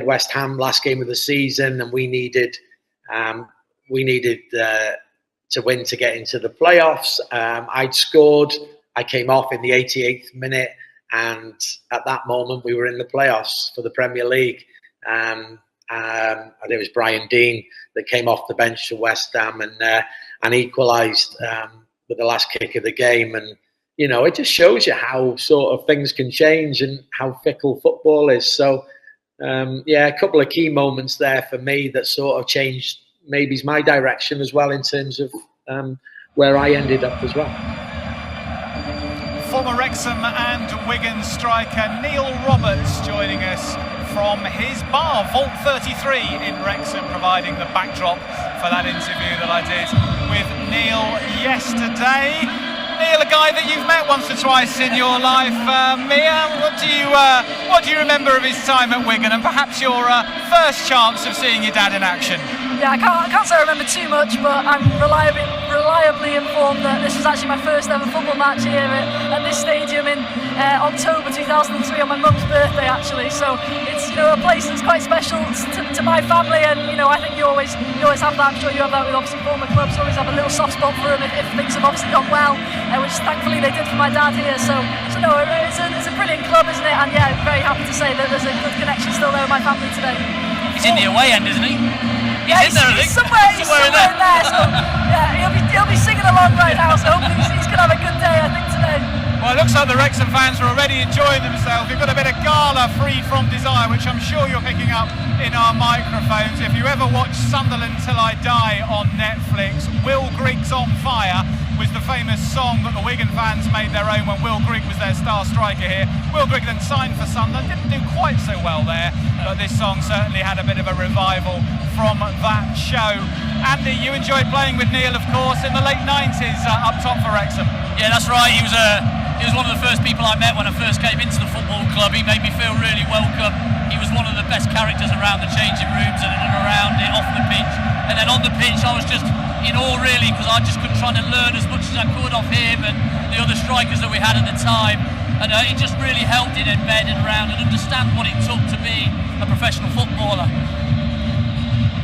Speaker 7: West Ham last game of the season, and we needed to win to get into the playoffs. I'd scored. I came off in the 88th minute, and at that moment we were in the playoffs for the Premier League. And it was Brian Dean that came off the bench for West Ham and equalised with the last kick of the game. And it just shows you how sort of things can change and how fickle football is. So a couple of key moments there for me that sort of changed maybe my direction as well in terms of where I ended up as well.
Speaker 1: Former Wrexham and Wigan striker Neil Roberts joining us from his bar, Vault 33 in Wrexham, providing the backdrop for that interview that I did with Neil yesterday. Neil, a guy that you've met once or twice in your life. Mia, what do you remember of his time at Wigan, and perhaps your first chance of seeing your dad in action?
Speaker 4: Yeah, I can't say I remember too much, but I'm reliably informed that this was actually my first ever football match here at this stadium in October 2003 on my mum's birthday, actually. So it's a place that's quite special to my family, and I think you always have that. I'm sure you have that with obviously former clubs. Always have a little soft spot for them if things have obviously gone well, which thankfully they did for my dad here. So no, it's a brilliant club, isn't it? And yeah, I'm very happy to say that there's a good connection still there with my family today.
Speaker 3: He's in the away end, isn't he?
Speaker 4: Yeah, he's somewhere in there. So yeah, he'll be singing along right now. So hopefully he's going to have a good day, I think, today.
Speaker 1: Well, it looks like the Wrexham fans are already enjoying themselves. We've got a bit of Gala Free From Desire, which I'm sure you're picking up in our microphones. If you ever watch Sunderland Till I Die on Netflix, Will Grigg's On Fire was the famous song that the Wigan fans made their own when Will Grigg was their star striker here. Will Grigg then signed for Sunderland, didn't do quite so well there, but this song certainly had a bit of a revival from that show. Andy, you enjoyed playing with Neil, of course, in the late 90s up top for Wrexham.
Speaker 3: Yeah, that's right. He was one of the first people I met when I first came into the football club. He made me feel really welcome. He was one of the best characters around the changing rooms and around it, off the pitch. And then on the pitch, I was just in awe, really, because I just kept trying to learn as much as I could off him and the other strikers that we had at the time. And it just really helped in embed and around and understand what it took to be a professional footballer.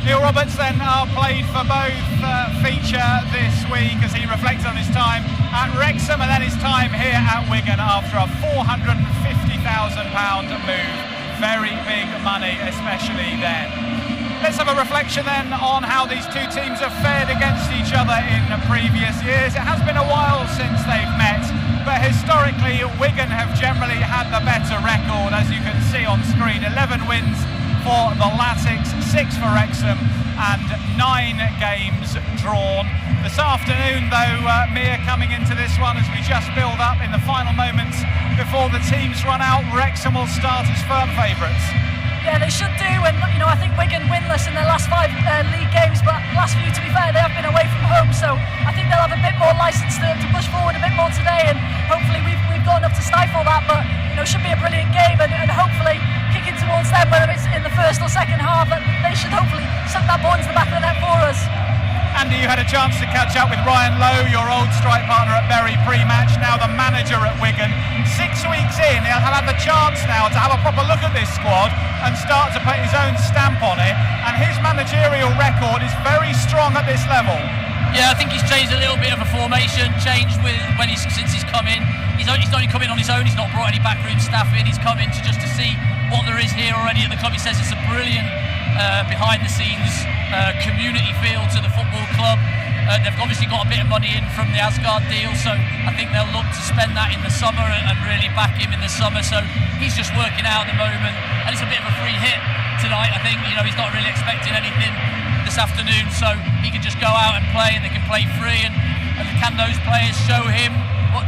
Speaker 1: Neil Roberts then played for both feature this week as he reflects on his time at Wrexham and then his time here at Wigan after a £450,000 move. Very big money, especially then. Let's have a reflection then on how these two teams have fared against each other in previous years. It has been a while since they've met, but historically Wigan have generally had the better record, as you can see on screen. 11 wins for the Latics, 6 for Wrexham and 9 games drawn. This afternoon though, Mia, coming into this one as we just build up in the final moments before the teams run out, Wrexham will start as firm favourites.
Speaker 4: Yeah, they should do, and I think Wigan winless in their last 5 league games, but last few, to be fair, they have been away from home, so I think they'll have a bit more licence to push forward a bit more today, and hopefully we've got enough to stifle that. But it should be a brilliant game, and hopefully kicking towards them, whether it's in the first or second half, they should hopefully suck that ball into the back of the net for us.
Speaker 1: Andy, you had a chance to catch up with Ryan Lowe, your old strike partner at Bury pre-match, now the manager at Wigan. 6 weeks in, he'll have the chance now to have a proper look at this squad and start to put his own stamp on it, and his managerial record is very strong at this level.
Speaker 3: Yeah, I think he's changed a little bit of a formation, changed since he's come in. He's only come in on his own, he's not brought any backroom staff in, he's come in to see what there is here already at the club. He says it's a brilliant behind-the-scenes community feel to the football club. They've obviously got a bit of money in from the Asgard deal, so I think they'll look to spend that in the summer and really back him in the summer. So he's just working out at the moment, and it's a bit of a free hit tonight. I think he's not really expecting anything this afternoon, so he can just go out and play, and they can play free. And can those players show him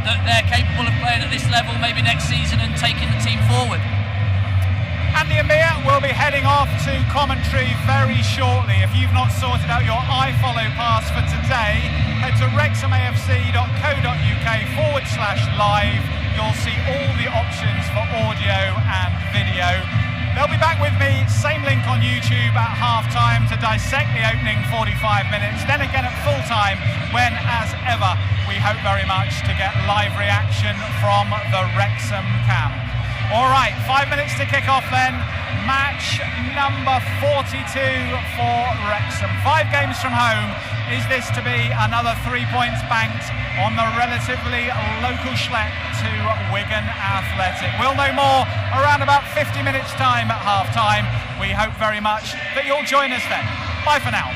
Speaker 3: that they're capable of playing at this level maybe next season and taking the team forward?
Speaker 1: Andy and Mia will be heading off to commentary very shortly. If you've not sorted out your iFollow pass for today, head to wrexhamafc.co.uk/live you'll see all the options for audio and video. They'll be back with me, same link on YouTube at half-time to dissect the opening 45 minutes, then again at full-time when, as ever, we hope very much to get live reaction from the Wrexham camp. All right, 5 minutes to kick off then. Match number 42 for Wrexham. 5 games from home. Is this to be another 3 points banked on the relatively local schlep to Wigan Athletic? We'll know more around about 50 minutes time at half time. We hope very much that you'll join us then. Bye for now.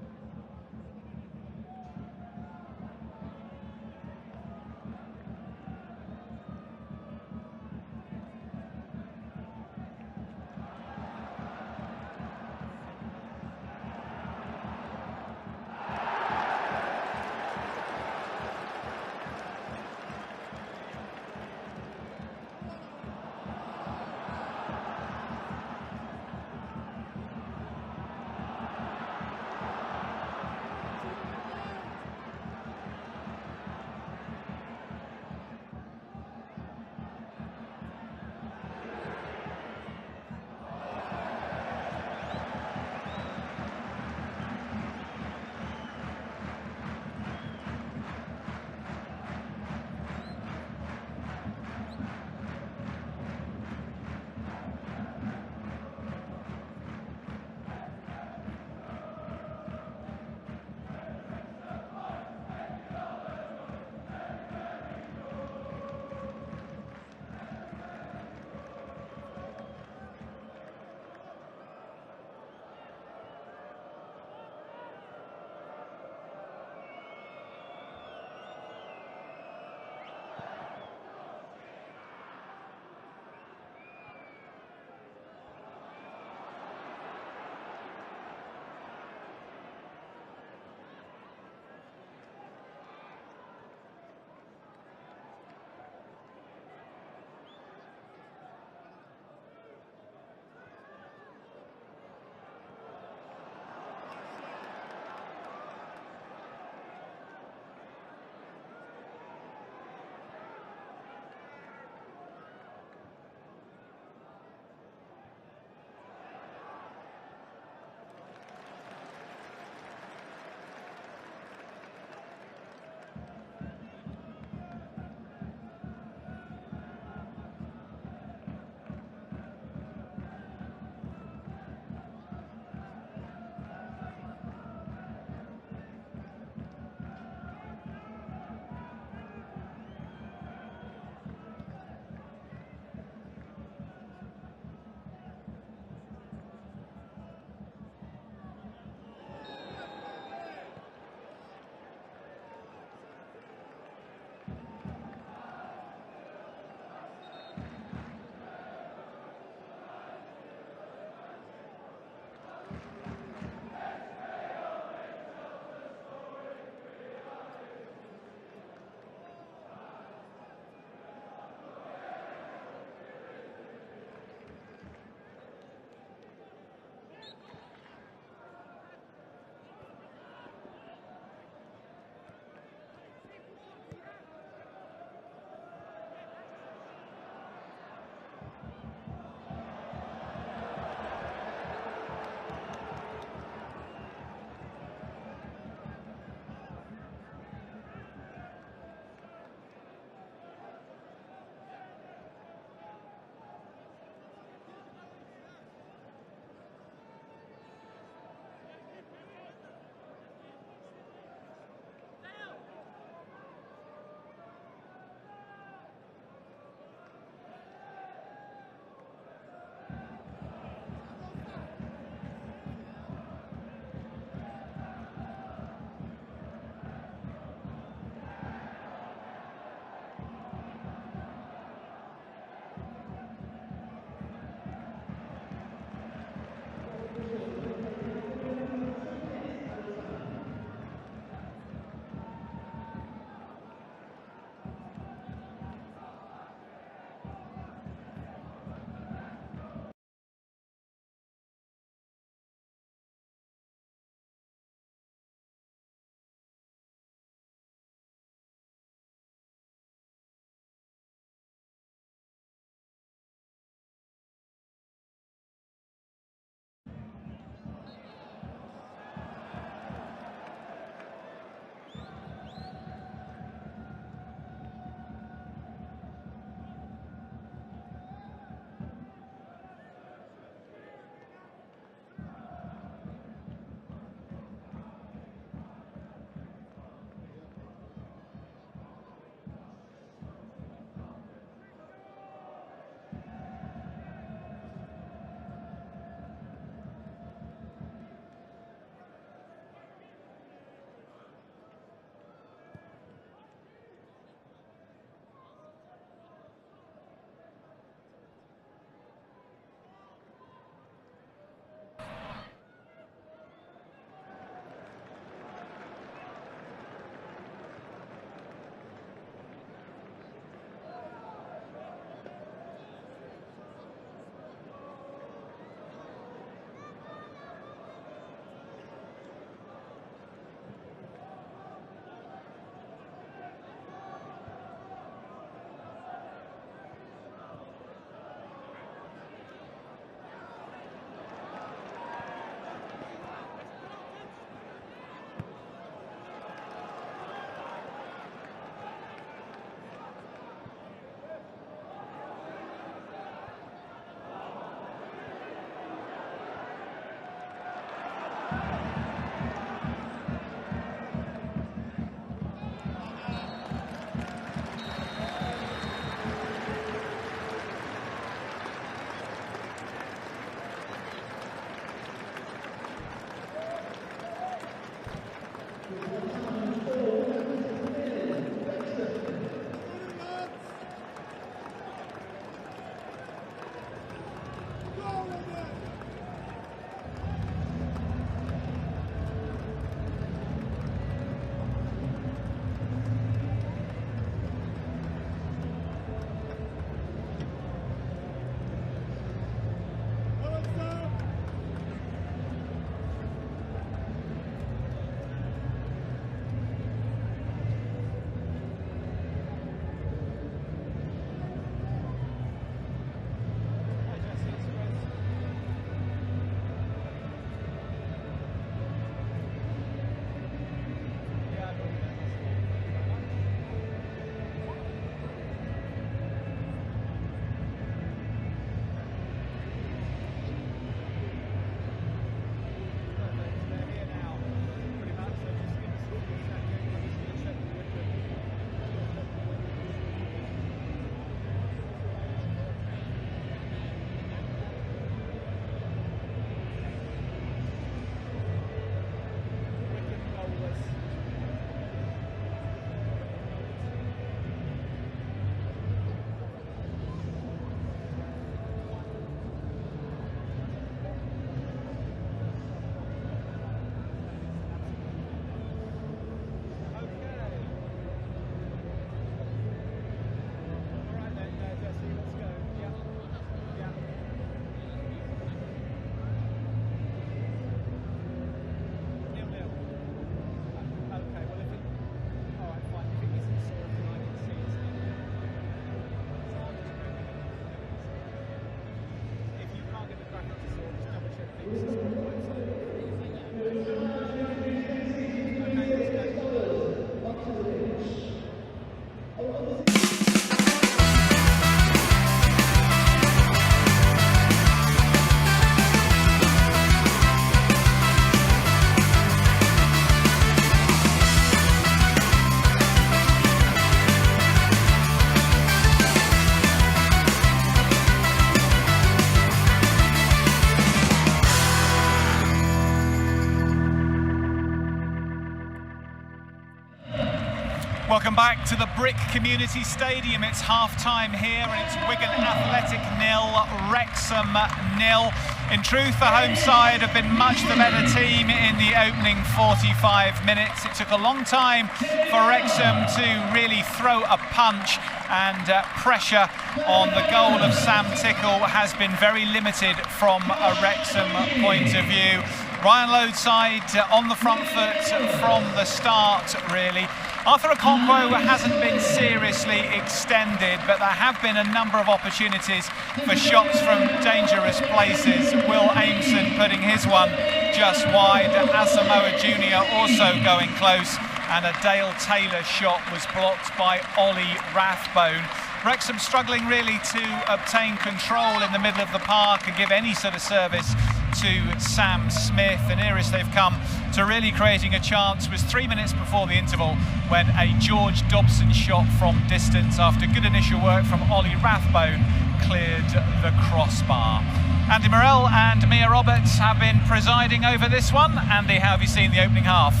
Speaker 1: Welcome back to the Brick Community Stadium. It's half-time here and it's Wigan Athletic 0, Wrexham 0. In truth, the home side have been much the better team in the opening 45 minutes. It took a long time for Wrexham to really throw a punch, and pressure on the goal of Sam Tickle has been very limited from a Wrexham point of view. Ryan Loadside on the front foot from the start, really. Arthur Okonkwo hasn't been seriously extended, but there have been a number of opportunities for shots from dangerous places. Will Aimson putting his one just wide. Asamoah Jr. also going close, and a Dale Taylor shot was blocked by Ollie Rathbone. Wrexham struggling really to obtain control in the middle of the park and give any sort of service to Sam Smith, and nearest they've come to really creating a chance was 3 minutes before the interval when a George Dobson shot from distance after good initial work from Ollie Rathbone cleared the crossbar. Andy Morell and Mia Roberts have been presiding over this one. Andy, how have you seen the opening half?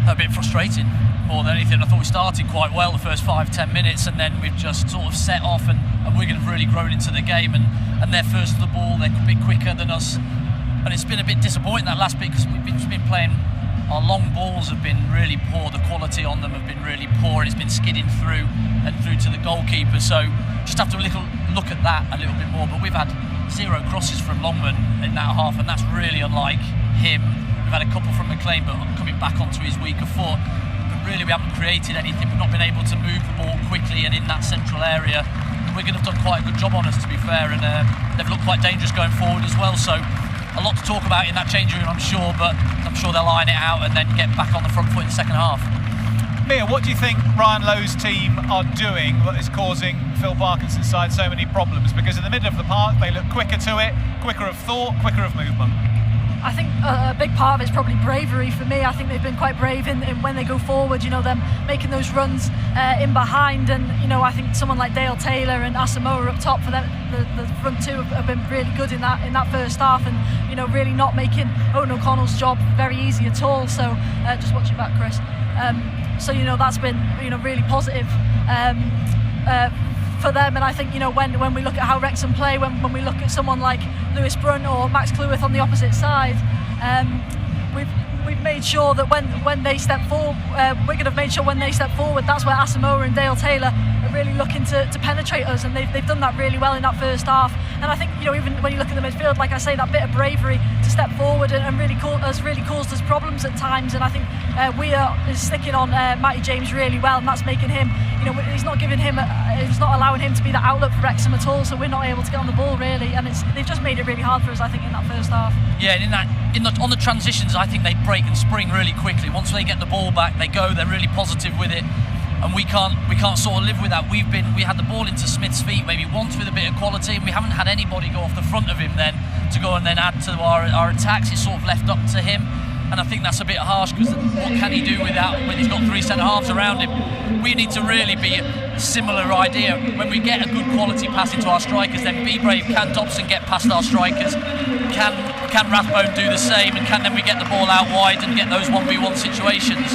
Speaker 3: A bit frustrating more than anything. I thought we started quite well the first 5-10 minutes, and then we've just sort of set off, and Wigan have really grown into the game, and they're first to the ball, they're a bit quicker than us. And it's been a bit disappointing that last bit, because we've been playing, our long balls have been really poor, the quality on them have been really poor, and it's been skidding through and through to the goalkeeper. So just have to look at that a little bit more. But we've had 0 crosses from Longman in that half, and that's really unlike him. We've had a couple from McLean, but coming back onto his weaker foot. But really we haven't created anything, we've not been able to move the ball quickly and in that central area. Wigan have done quite a good job on us, to be fair, and they've looked quite dangerous going forward as well. So a lot to talk about in that changing room, I'm sure, but I'm sure they'll iron it out and then get back on the front foot in the second half.
Speaker 1: Mia, what do you think Ryan Lowe's team are doing that is causing Phil Parkinson's side so many problems? Because in the middle of the park, they look quicker to it, quicker of thought, quicker of movement.
Speaker 4: I think a big part of it's probably bravery for me. I think they've been quite brave in when they go forward, you know, them making those runs in behind, and you know, I think someone like Dale Taylor and Asamoah up top for them, the front two have been really good in that first half, and really not making Owen O'Connell's job very easy at all. So just watch your back, Chris. So that's been really positive for them. And I think when we look at how Wrexham play, when we look at someone like Lewis Brunt or Max Cleworth on the opposite side, we've made sure that when they step forward, Wigan have made sure when they step forward, that's where Asamoah and Dale Taylor are really looking to penetrate us, and they've done that really well in that first half. And I think even when you look at the midfield, like I say, that bit of bravery to step forward and really has really caused us problems at times. And I think Weir is sticking on Matty James really well, and that's making him, he's not allowing him to be that outlet for Wrexham at all. So we're not able to get on the ball really, and they've just made it really hard for us, I think, in that first half.
Speaker 3: Yeah, and on the transitions, I think they break and spring really quickly. Once they get the ball back, they're really positive with it, and we can't sort of live with that. We had the ball into Smith's feet maybe once with a bit of quality, and we haven't had anybody go off the front of him then to go and then add to our attacks. It's sort of left up to him, and I think that's a bit harsh, because what can he do with that when he's got three centre halves around him? We need to really be a similar idea. When we get a good quality pass into our strikers, then be brave. Can Dobson get past our strikers? Can Rathbone do the same? And can then we get the ball out wide and get those 1v1 situations?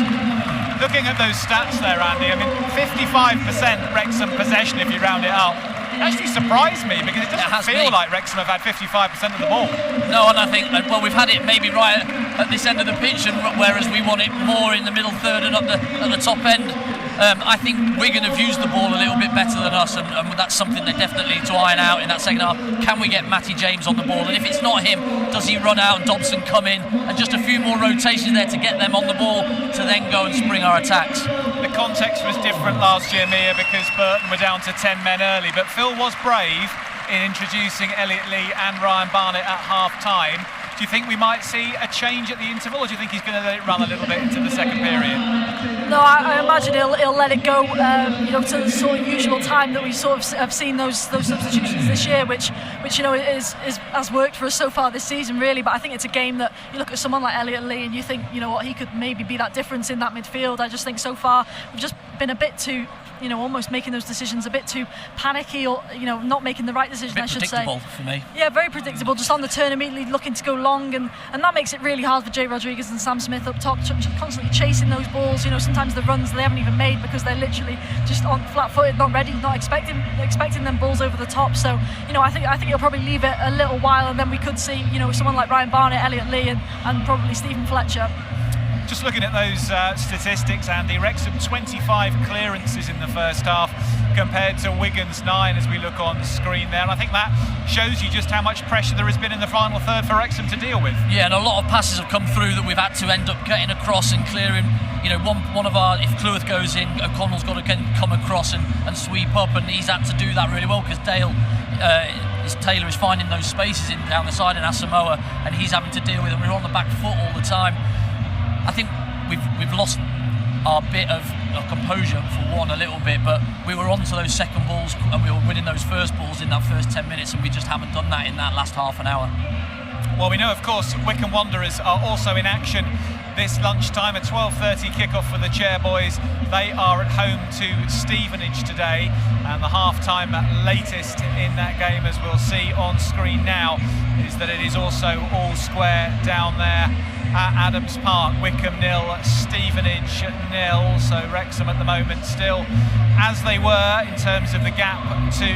Speaker 1: Looking at those stats there, Andy, 55% Wrexham possession if you round it up. It actually surprised me, because it doesn't feel like Wrexham have had 55% of the ball.
Speaker 3: No, and I think, we've had it maybe right at this end of the pitch, and whereas we want it more in the middle third and at the top end. I think Wigan have used the ball a little bit better than us, and that's something they definitely need to iron out in that second half. Can we get Matty James on the ball? And if it's not him, does he run out and Dobson come in? And just a few more rotations there to get them on the ball to then go and spring our attacks.
Speaker 1: The context was different last year, Mia, because Burton were down to 10 men early, but Phil was brave in introducing Elliot Lee and Ryan Barnett at half-time. Do you think we might see a change at the interval, or do you think he's going to let it run a little bit into the second period?
Speaker 4: No, I imagine he'll let it go, to the sort of usual time that we sort of have seen those substitutions this year, which has worked for us so far this season, really. But I think it's a game that you look at someone like Elliot Lee and you think, he could maybe be that difference in that midfield. I just think so far we've just been a bit too, almost making those decisions a bit too panicky, or not making the right decision, I should say.
Speaker 3: Predictable for me.
Speaker 4: Yeah, very predictable. Just on the turn, immediately looking to go long, and that makes it really hard for Jay Rodriguez and Sam Smith up top, constantly chasing those balls. Sometimes the runs they haven't even made because they're literally just on flat-footed, not ready, not expecting them balls over the top. So I think he'll probably leave it a little while, and then we could see someone like Ryan Barnett, Elliot Lee, and probably Stephen Fletcher.
Speaker 1: Just looking at those statistics, Andy, Wrexham 25 clearances in the first half compared to Wigan's 9 as we look on screen there, and I think that shows you just how much pressure there has been in the final third for Wrexham to deal with.
Speaker 3: Yeah, and a lot of passes have come through that we've had to end up getting across and clearing. One of our, if Cleworth goes in, O'Connell's got to come across and sweep up, and he's had to do that really well, because Taylor is finding those spaces in down the side in Asamoah, and he's having to deal with them. We're on the back foot all the time. I think we've lost our bit of composure for one a little bit, but we were on to those second balls and we were winning those first balls in that first 10 minutes, and we just haven't done that in that last half an hour.
Speaker 1: Well, we know, of course, Wycombe Wanderers are also in action this lunchtime, a 12:30 kickoff for the Chairboys. They are at home to Stevenage today, and the half-time latest in that game, as we'll see on screen now, is that it is also all square down there at Adams Park. Wycombe 0, Stevenage 0. So Wrexham at the moment still as they were in terms of the gap to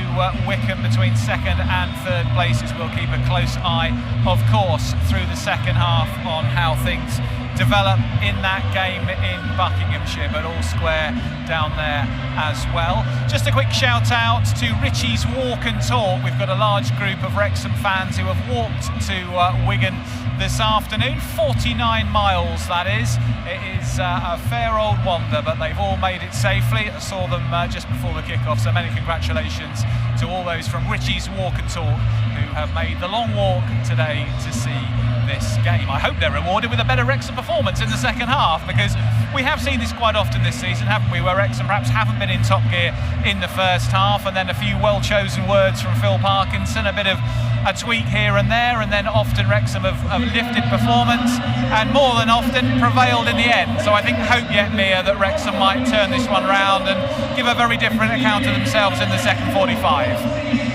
Speaker 1: Wycombe between second and third places. We'll keep a close eye, of course, through the second half on how things develop in that game in Buckinghamshire, but all square down there as well. Just a quick shout out to Richie's Walk and Talk. We've got a large group of Wrexham fans who have walked to Wigan this afternoon, 49 miles that is. It is a fair old wander, but they've all made it safely. I saw them just before the kick-off, so many congratulations to all those from Richie's Walk and Talk who have made the long walk today to see this game. I hope they're rewarded with a better Wrexham performance in the second half, because we have seen this quite often this season, haven't we, where Wrexham perhaps haven't been in top gear in the first half, and then a few well-chosen words from Phil Parkinson, a bit of a tweak here and there, and then often Wrexham have lifted performance and more than often prevailed in the end. So I think hope yet, Mia, that Wrexham might turn this one round and give a very different account of themselves in the second 45.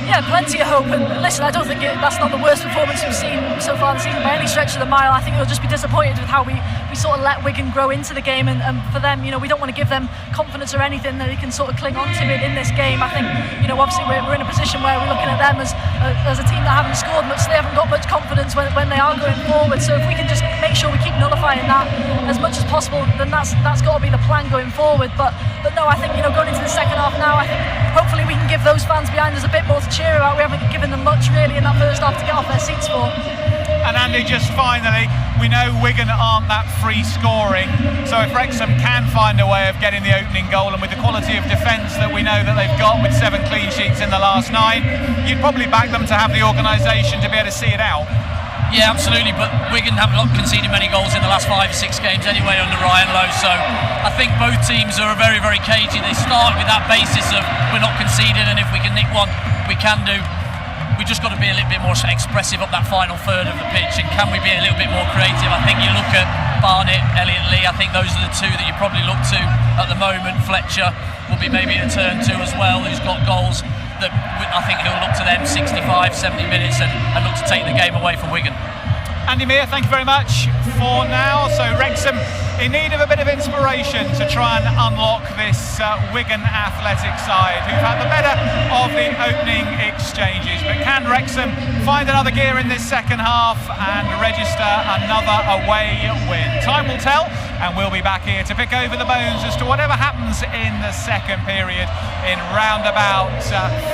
Speaker 4: Yeah, plenty of hope. And listen, I don't think that's not the worst performance we've seen so far this season by any stretch of the mile. I think we'll just be disappointed with how we sort of let Wigan grow into the game, and for them, we don't want to give them confidence or anything that they can sort of cling on to it in this game. I think, obviously we're in a position where we're looking at them as a team that haven't scored much, so they haven't got much confidence when they are going forward. So if we can just make sure we keep nullifying that as much as possible, then that's got to be the plan going forward. But no, I think going into the second half now, I think hopefully we can give those fans behind us a bit more to cheer about. We haven't given them much really in that first half to get off their seats for.
Speaker 1: And Andy, just finally, we know Wigan aren't that free scoring, so if Wrexham can find a way of getting the opening goal, and with the quality of defence that we know that they've got with 7 clean sheets in the last 9, you'd probably back them to have the organisation to be able to see it out.
Speaker 3: Yeah, absolutely, but Wigan haven't conceded many goals in the last 5 or 6 games anyway under Ryan Lowe, so I think both teams are very, very cagey. They start with that basis of we're not conceding, and if we can nick one, we can do. We just got to be a little bit more expressive up that final third of the pitch, and can we be a little bit more creative? I think you look at Barnett, Elliott Lee, I think those are the two that you probably look to at the moment. Fletcher will be maybe a turn to as well, who's got goals that I think he'll look to them 65, 70 minutes and look to take the game away from Wigan.
Speaker 1: Andy Meir, thank you very much for now. So Wrexham in need of a bit of inspiration to try and unlock this Wigan Athletic side, who've had the better of the opening exchanges. But can Wrexham find another gear in this second half and register another away win? Time will tell, and we'll be back here to pick over the bones as to whatever happens in the second period in round about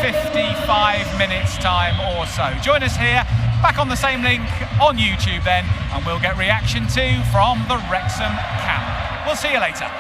Speaker 1: 55 minutes time or so. Join us here, back on the same link on YouTube then, and we'll get reaction too from the Wrexham camp. We'll see you later.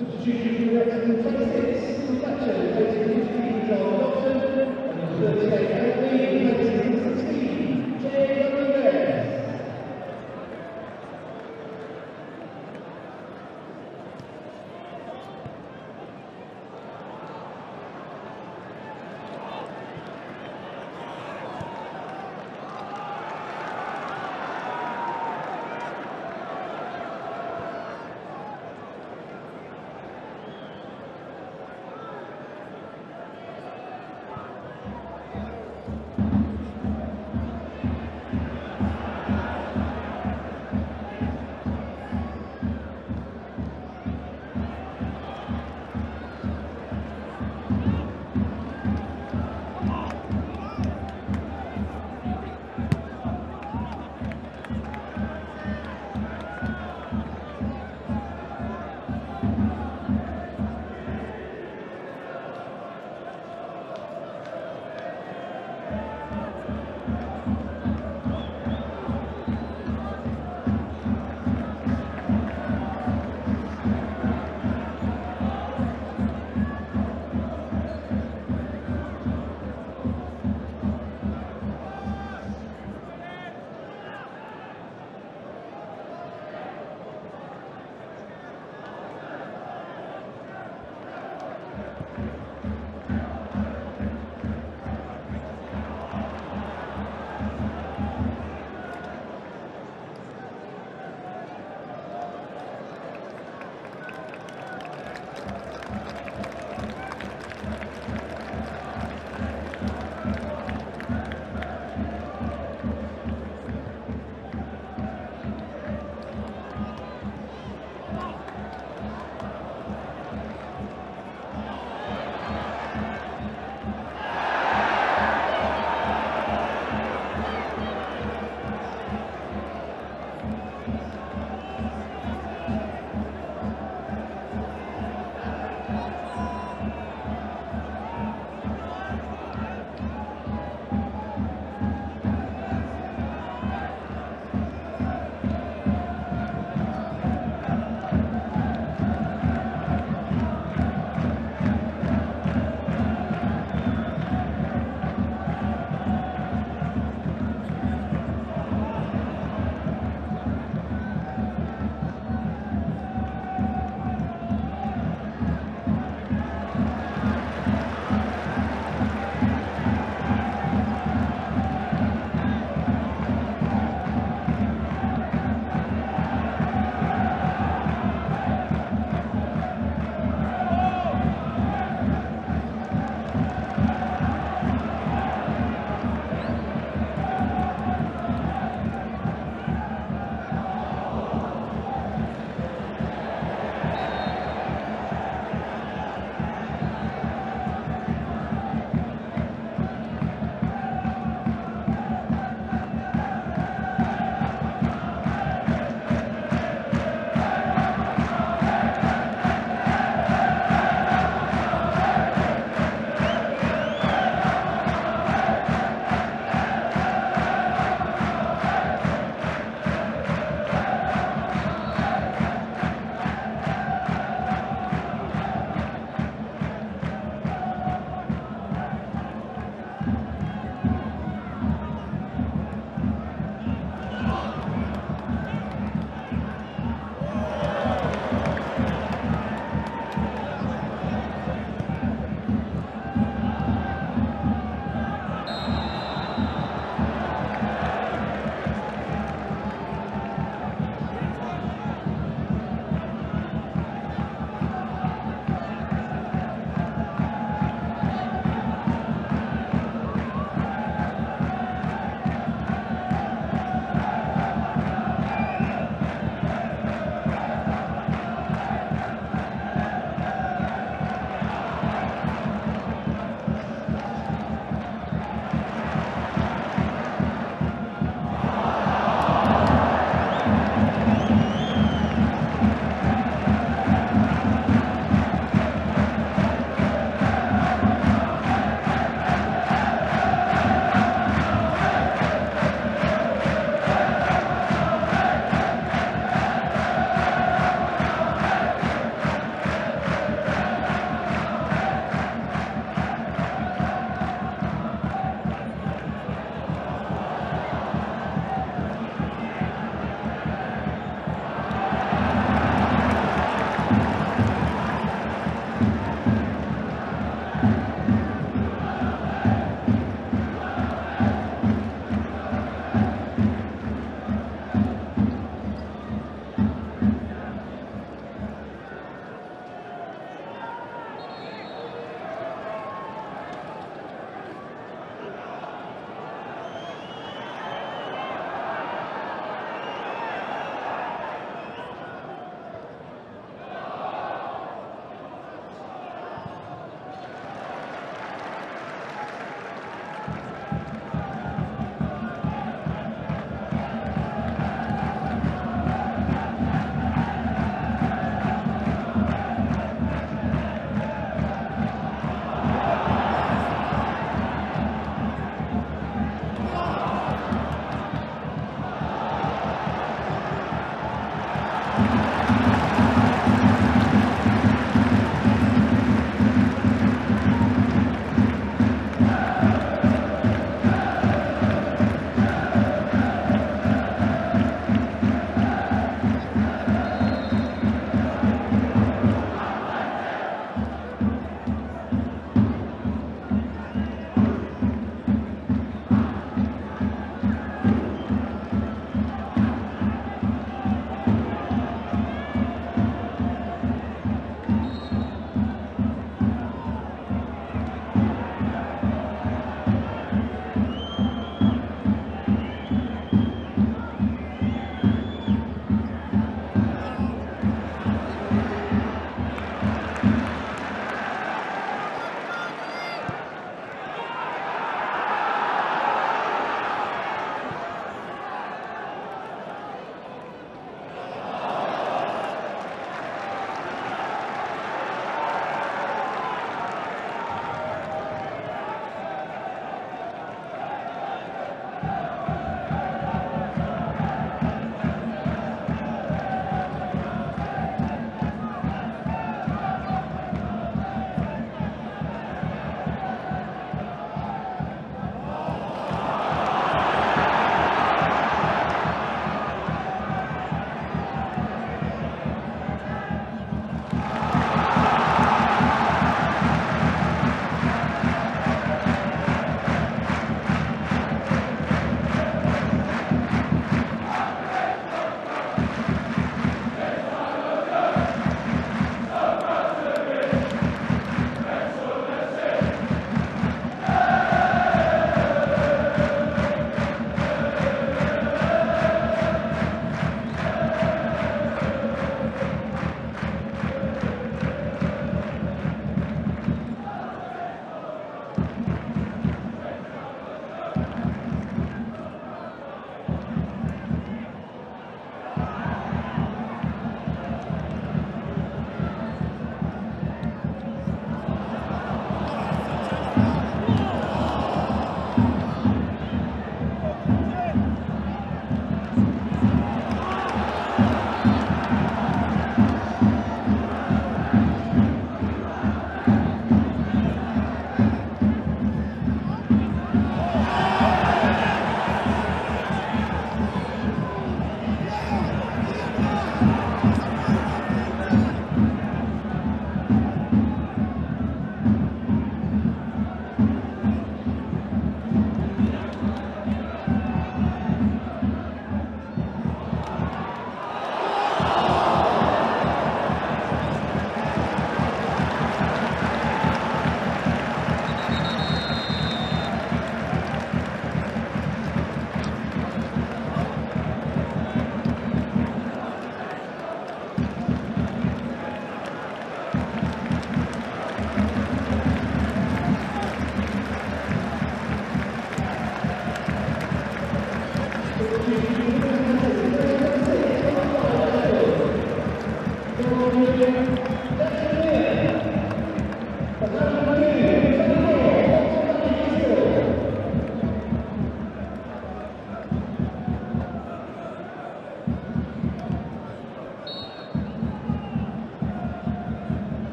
Speaker 9: Substitution for Wrexham 26, Fletcher, replacing 15, John Dobson, and number 38, Anthony, replacing 16, WREXHAM.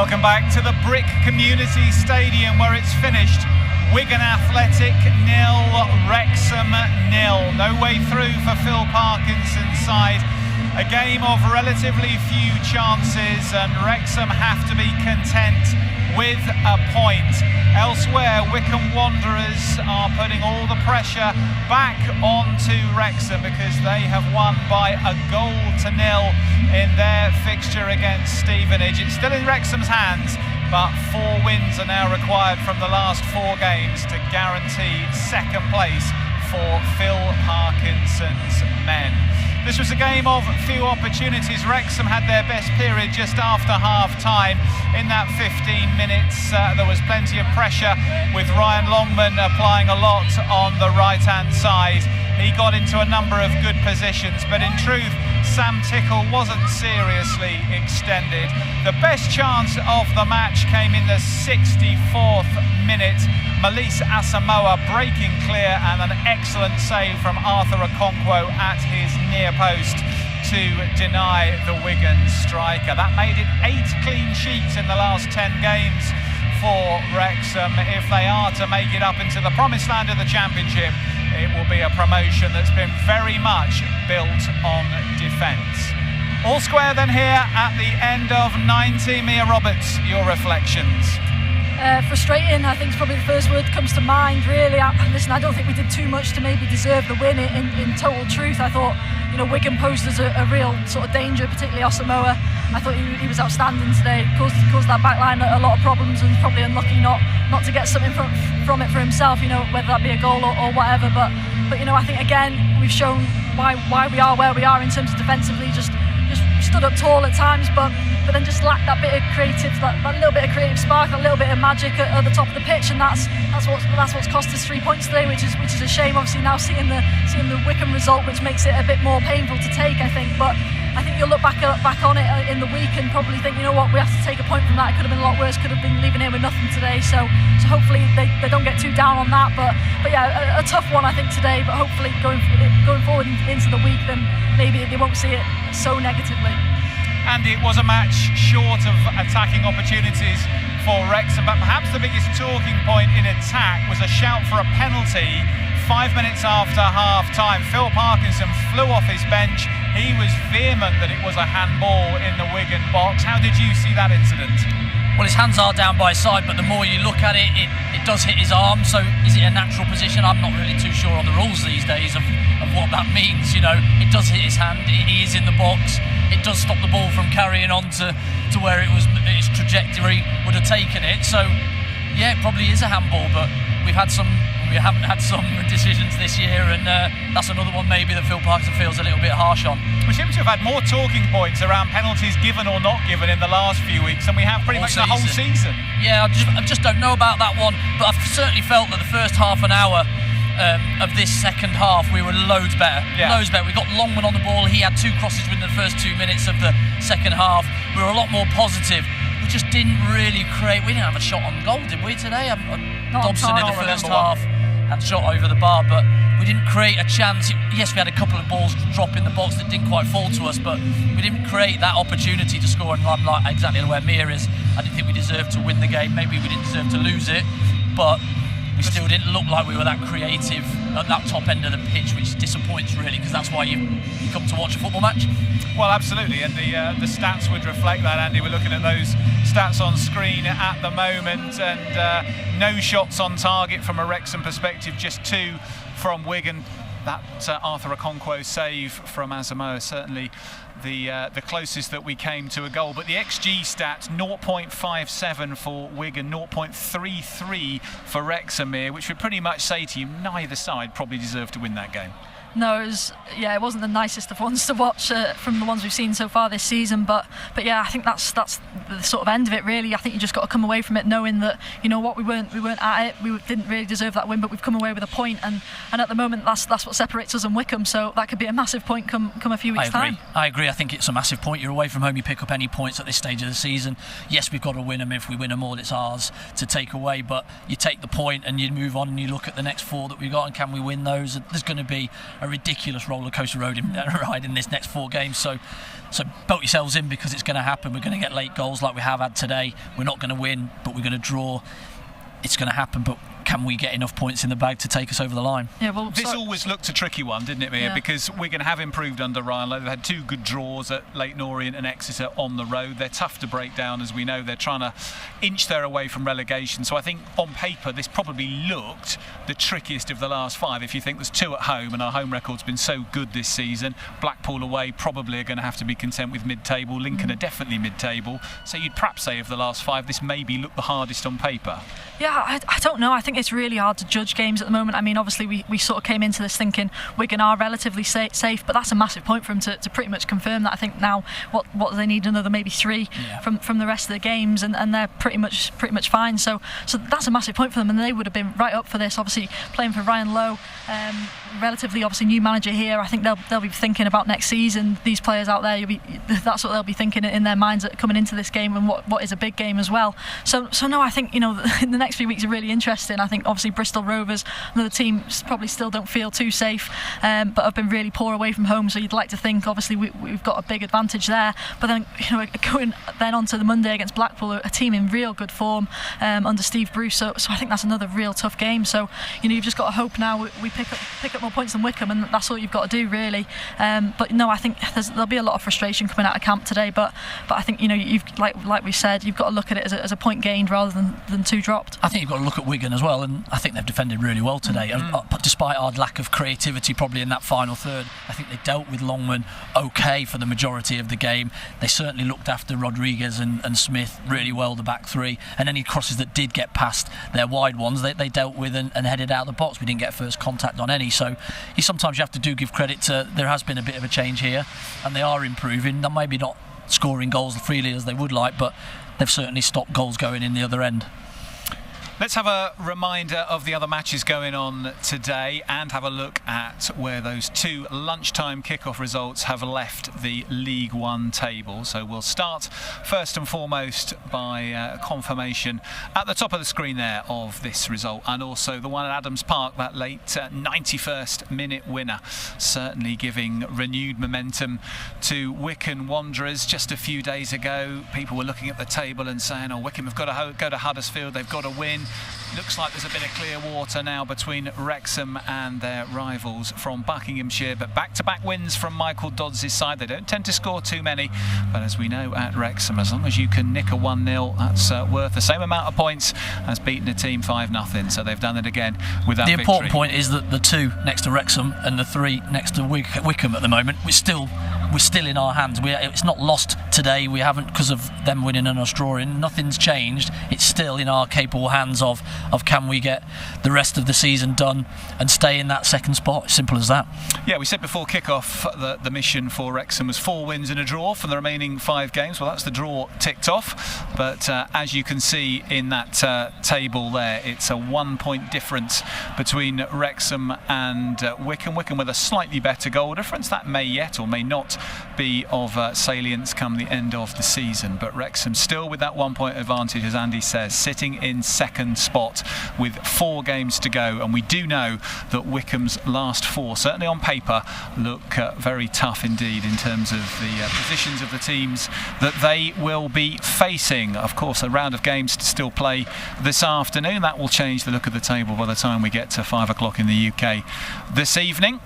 Speaker 1: Welcome back to the Brick Community Stadium where it's finished. Wigan Athletic 0, Wrexham 0. No way through for Phil Parkinson's side. A game of relatively few chances, and Wrexham have to be content with a point. Elsewhere, Wycombe Wanderers are putting all the pressure back onto Wrexham because they have won by 1-0 in their fixture against Stevenage. It's still in Wrexham's hands, but 4 wins are now required from the last 4 games to guarantee second place for Phil Parkinson's men. This was a game of few opportunities. Wrexham had their best period just after half-time. In that 15 minutes, there was plenty of pressure with Ryan Longman applying a lot on the right-hand side. He got into a number of good positions, but in truth, Sam Tickle wasn't seriously extended. The best chance of the match came in the 64th minute. Melise Asamoah breaking clear and an excellent save from Arthur Okonkwo at his near post to deny the Wigan striker. That made it 8 clean sheets in the last 10 games for Wrexham. If they are to make it up into the promised land of the Championship, it will be a promotion that's been very much built on defence. All square then here at the end of 90. Mia Roberts, your reflections.
Speaker 4: Frustrating, I think, is probably the first word that comes to mind, really. Listen, I don't think we did too much to maybe deserve the win in total truth. I thought, Wigan posed as a real sort of danger, particularly Asamoah. I thought he was outstanding today. Caused that back line a lot of problems, and probably unlucky not to get something from it for himself, whether that be a goal or whatever. But I think, again, we've shown why we are where we are in terms of defensively, just stood up tall at times, but then just lacked that bit of creative, that little bit of creative spark, a little bit of magic at the top of the pitch, and that's what's cost us 3 points today, which is a shame. Obviously now seeing the Wycombe result, which makes it a bit more painful to take, I think. But I think you'll look back on it in the week and probably think, what, we have to take a point from that. It could have been a lot worse. Could have been leaving here with nothing today. So hopefully they don't get too down on that. But yeah, a tough one I think today. But hopefully going forward into the week, then maybe they won't see it so negatively.
Speaker 1: And it was a match short of attacking opportunities for Wrexham, but perhaps the biggest talking point in attack was a shout for a penalty 5 minutes after half-time. Phil Parkinson flew off his bench. He was vehement that it was a handball in the Wigan box. How did you see that incident?
Speaker 3: Well, his hands are down by his side, but the more you look at it, it does hit his arm. So is it a natural position? I'm not really too sure on the rules these days of what that means. It does hit his hand. He is in the box. It does stop the ball from carrying on to where its trajectory would have taken it. So yeah, it probably is a handball, but we haven't had some decisions this year, and that's another one maybe that Phil Parkinson feels a little bit harsh on.
Speaker 1: We seem to have had more talking points around penalties given or not given in the last few weeks than we have pretty much the whole season.
Speaker 3: Yeah, I just don't know about that one, but I've certainly felt that the first half an hour of this second half we were loads better. Loads better. We got Longman on the ball. He had 2 crosses within the first 2 minutes of the second half. We were a lot more positive. We just didn't really create. We didn't have a shot on goal, did we today? Dobson in the first half had shot over the bar, but we didn't create a chance. Yes, we had a couple of balls drop in the box that didn't quite fall to us, but we didn't create that opportunity to score. And I'm like exactly where Mia is. I didn't think we deserved to win the game. Maybe we didn't deserve to lose it, but we still didn't look like we were that creative at that top end of the pitch, which disappoints really, because that's why you come to watch a football match.
Speaker 1: Well, absolutely, and the stats would reflect that, Andy. We're looking at those stats on screen at the moment, and no shots on target from a Wrexham perspective, just 2 from Wigan. That Arthur Okonkwo save from Asamoah, certainly the closest that we came to a goal. But the XG stats, 0.57 for Wigan, 0.33 for Wrexham here, which would pretty much say to you neither side probably deserved to win that game.
Speaker 4: No, it wasn't the nicest of ones to watch from the ones we've seen so far this season. But yeah, I think that's the sort of end of it, really. I think you just got to come away from it knowing that, we weren't at it. We didn't really deserve that win, but we've come away with a point. And at the moment, that's what separates us and Wycombe. So that could be a massive point come a few weeks' time.
Speaker 3: I agree. I think it's a massive point. You're away from home. You pick up any points at this stage of the season. Yes, we've got to win them. If we win them all, it's ours to take away. But you take the point and you move on and you look at the next 4 that we got, and can we win those? There's going to be a a ridiculous roller coaster ride in this next 4 games. So bolt yourselves in, because it's going to happen. We're going to get late goals like we have had today. We're not going to win, but we're going to draw. It's going to happen, but can we get enough points in the bag to take us over the line?
Speaker 4: Yeah, well,
Speaker 1: this always looked a tricky one, didn't it, Mia?
Speaker 4: Yeah.
Speaker 1: Because Wigan have improved under Ryan Lowe. They've had 2 good draws at Leyton Orient and Exeter on the road. They're tough to break down, as we know. They're trying to inch their way from relegation. So I think on paper this probably looked the trickiest of the last 5. If you think there's 2 at home, and our home record's been so good this season, Blackpool away probably are going to have to be content with mid-table. Lincoln are definitely mid-table. So you'd perhaps say of the last 5, this maybe looked the hardest on paper.
Speaker 4: Yeah, I don't know. I think it's really hard to judge games at the moment. I mean, obviously we sort of came into this thinking Wigan are relatively safe, but that's a massive point for them to pretty much confirm that. I think now what they need, another maybe 3 from the rest of the games, and they're pretty much fine. So that's a massive point for them, and they would have been right up for this. Obviously playing for Ryan Lowe, relatively obviously new manager here. I think they'll be thinking about next season. These players out there, that's what they'll be thinking in their minds coming into this game, and what is a big game as well. So no, I think the next few weeks are really interesting. I think obviously Bristol Rovers, another team, probably still don't feel too safe, but have been really poor away from home. So you'd like to think obviously we've got a big advantage there. But then going then on to the Monday against Blackpool, a team in real good form under Steve Bruce. So I think that's another real tough game. So you've just got to hope now we pick up more points than Wickham, and that's all you've got to do really. But no, I think there'll be a lot of frustration coming out of camp today. But I think you've like we said, you've got to look at it as a point gained rather than 2 dropped.
Speaker 3: I think you've got to look at Wigan as well, and I think they've defended really well today. Despite our lack of creativity probably in that final third, I think they dealt with Longman okay for the majority of the game. They certainly looked after Rodriguez and Smith really well, the back 3, and any crosses that did get past their wide ones they dealt with and headed out of the box. We didn't get first contact on any, so sometimes you have to give credit to, there has been a bit of a change here, and they are improving. They're maybe not scoring goals freely as they would like, but they've certainly stopped goals going in the other end.
Speaker 1: Let's have a reminder of the other matches going on today, and have a look at where those 2 lunchtime kickoff results have left the League One table. So we'll start first and foremost by confirmation at the top of the screen there of this result, and also the one at Adams Park, that late 91st minute winner, certainly giving renewed momentum to Wycombe Wanderers. Just a few days ago, people were looking at the table and saying, Wycombe have got to go to Huddersfield, they've got to win. Looks like there's a bit of clear water now between Wrexham and their rivals from Buckinghamshire, but back-to-back wins from Michael Dodds' side. They don't tend to score too many, but as we know at Wrexham, as long as you can nick a 1-0, that's worth the same amount of points as beating a team 5-0. So they've done it again with that victory.
Speaker 3: The important point is that the 2 next to Wrexham and the 3 next to Wycombe at the moment, we're still in our hands. It's not lost today. We haven't, because of them winning and us drawing. Nothing's changed. It's still in our capable hands of can we get the rest of the season done and stay in that second spot. Simple as that. Yeah,
Speaker 1: we said before kick-off the mission for Wrexham was 4 wins and a draw for the remaining 5 games. Well, that's the draw ticked off, but as you can see in that table there, it's a 1-point difference between Wrexham and Wycombe. Wycombe with a slightly better goal difference. That may yet or may not be of salience come the end of the season, but Wrexham still with that 1-point advantage, as Andy says, sitting in second spot with 4 games to go. And we do know that Wycombe's last 4, certainly on paper, look very tough indeed in terms of the positions of the teams that they will be facing. Of course, a round of games to still play this afternoon. That will change the look of the table by the time we get to 5 o'clock in the UK this evening.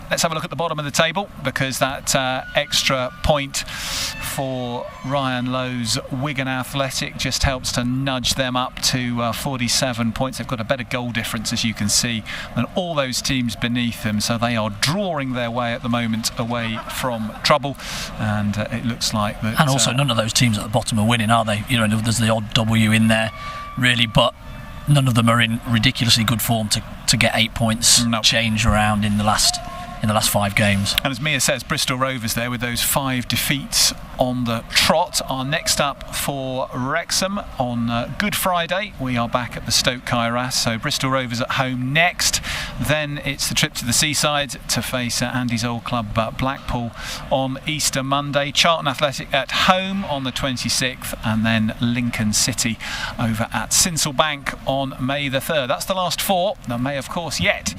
Speaker 1: Let's have a look at the bottom of the table, because that extra point for Ryan Lowe's Wigan Athletic just helps to nudge them up to 47 points. They've got a better goal difference, as you can see, than all those teams beneath them. So they are drawing their way at the moment away from trouble, and it looks like that.
Speaker 3: And also, none of those teams at the bottom are winning, are they? There's the odd W in there, really, but none of them are in ridiculously good form to get 8 points change around in the last 5 games.
Speaker 1: And as Mia says, Bristol Rovers there with those 5 defeats on the trot are next up for Wrexham on Good Friday. We are back at the Stoke Kairas, so Bristol Rovers at home next. Then it's the trip to the seaside to face Andy's old club Blackpool on Easter Monday. Charlton Athletic at home on the 26th, and then Lincoln City over at Sincil Bank on May the 3rd. That's the last 4. There may of course yet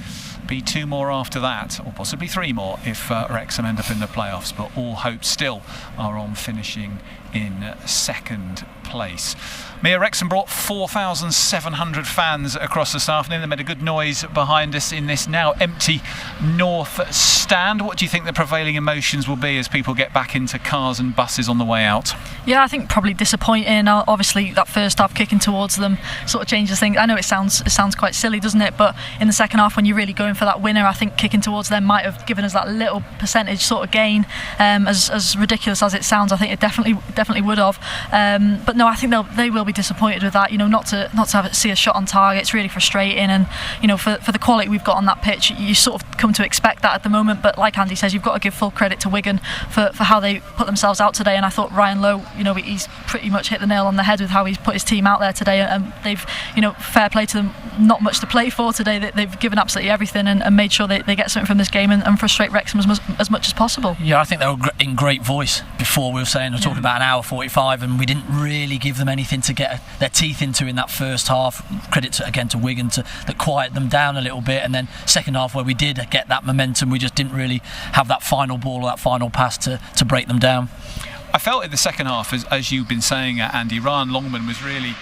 Speaker 1: be 2 more after that, or possibly 3 more if Wrexham end up in the playoffs, but all hopes still are on finishing in second place. Mia, Wrexham brought 4,700 fans across this afternoon. They made a good noise behind us in this now empty North Stand. What do you think the prevailing emotions will be as people get back into cars and buses on the way out?
Speaker 4: Yeah, I think probably disappointing. Obviously, that first half kicking towards them sort of changes things. I know it sounds quite silly, doesn't it? But in the second half, when you're really going for that winner, I think kicking towards them might have given us that little percentage sort of gain. As ridiculous as it sounds, I think it definitely would have. But no, I think they will be disappointed with that. Not to see a shot on target. It's really frustrating, and for the quality we've got on that pitch, you sort of come to expect that at the moment. But like Andy says, you've got to give full credit to Wigan for how they put themselves out today. And I thought Ryan Lowe, he's pretty much hit the nail on the head with how he's put his team out there today. And they've, fair play to them, not much to play for today. They've given absolutely everything and made sure they get something from this game and frustrate Wrexham as much as possible.
Speaker 3: Yeah, I think they were in great voice before. We were talking about an hour 45, and we didn't really give them anything to get their teeth into in that first half. Credit again to Wigan that quieted them down a little bit, and then second half where we did get that momentum, we just didn't really have that final ball or that final pass to break them down.
Speaker 1: I felt in the second half, as you've been saying, Andy, Ryan Longman was really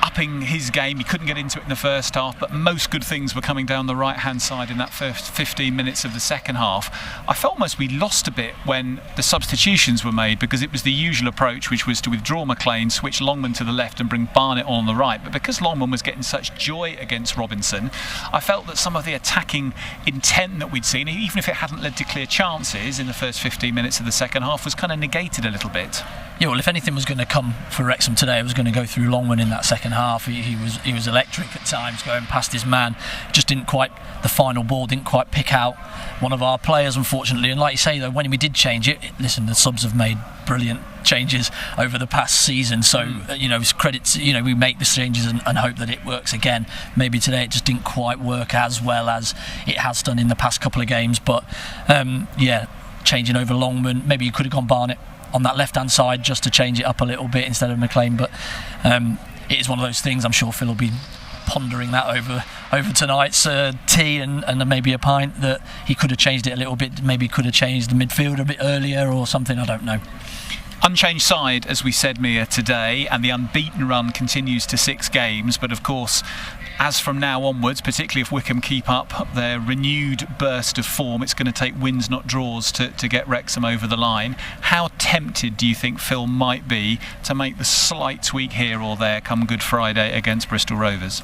Speaker 1: upping his game. He couldn't get into it in the first half, but most good things were coming down the right hand side in that first 15 minutes of the second half. I felt almost we lost a bit when the substitutions were made, because it was the usual approach, which was to withdraw McLean, switch Longman to the left and bring Barnett on the right. But because Longman was getting such joy against Robinson, I felt that some of the attacking intent that we'd seen, even if it hadn't led to clear chances in the first 15 minutes of the second half, was kind of negated a little bit.
Speaker 3: Yeah, well, if anything was going to come for Wrexham today, it was going to go through Longman in that second half. He was electric at times, going past his man. Just didn't quite, the final ball didn't quite pick out one of our players, unfortunately. And like you say, though, when we did change it, listen, the subs have made brilliant changes over the past season. So, it's credit to, we make the changes and hope that it works again. Maybe today it just didn't quite work as well as it has done in the past couple of games. But, changing over Longman, maybe you could have gone Barnett on that left-hand side just to change it up a little bit instead of McLean. But it is one of those things. I'm sure Phil will be pondering that over tonight's tea and maybe a pint, that he could have changed it a little bit. Maybe could have changed the midfield a bit earlier or something. I don't know.
Speaker 1: Unchanged side, as we said, Mia, today, and the unbeaten run continues to 6 games. But of course, as from now onwards, particularly if Wycombe keep up their renewed burst of form, it's going to take wins, not draws, to get Wrexham over the line. How tempted do you think Phil might be to make the slight tweak here or there come Good Friday against Bristol Rovers?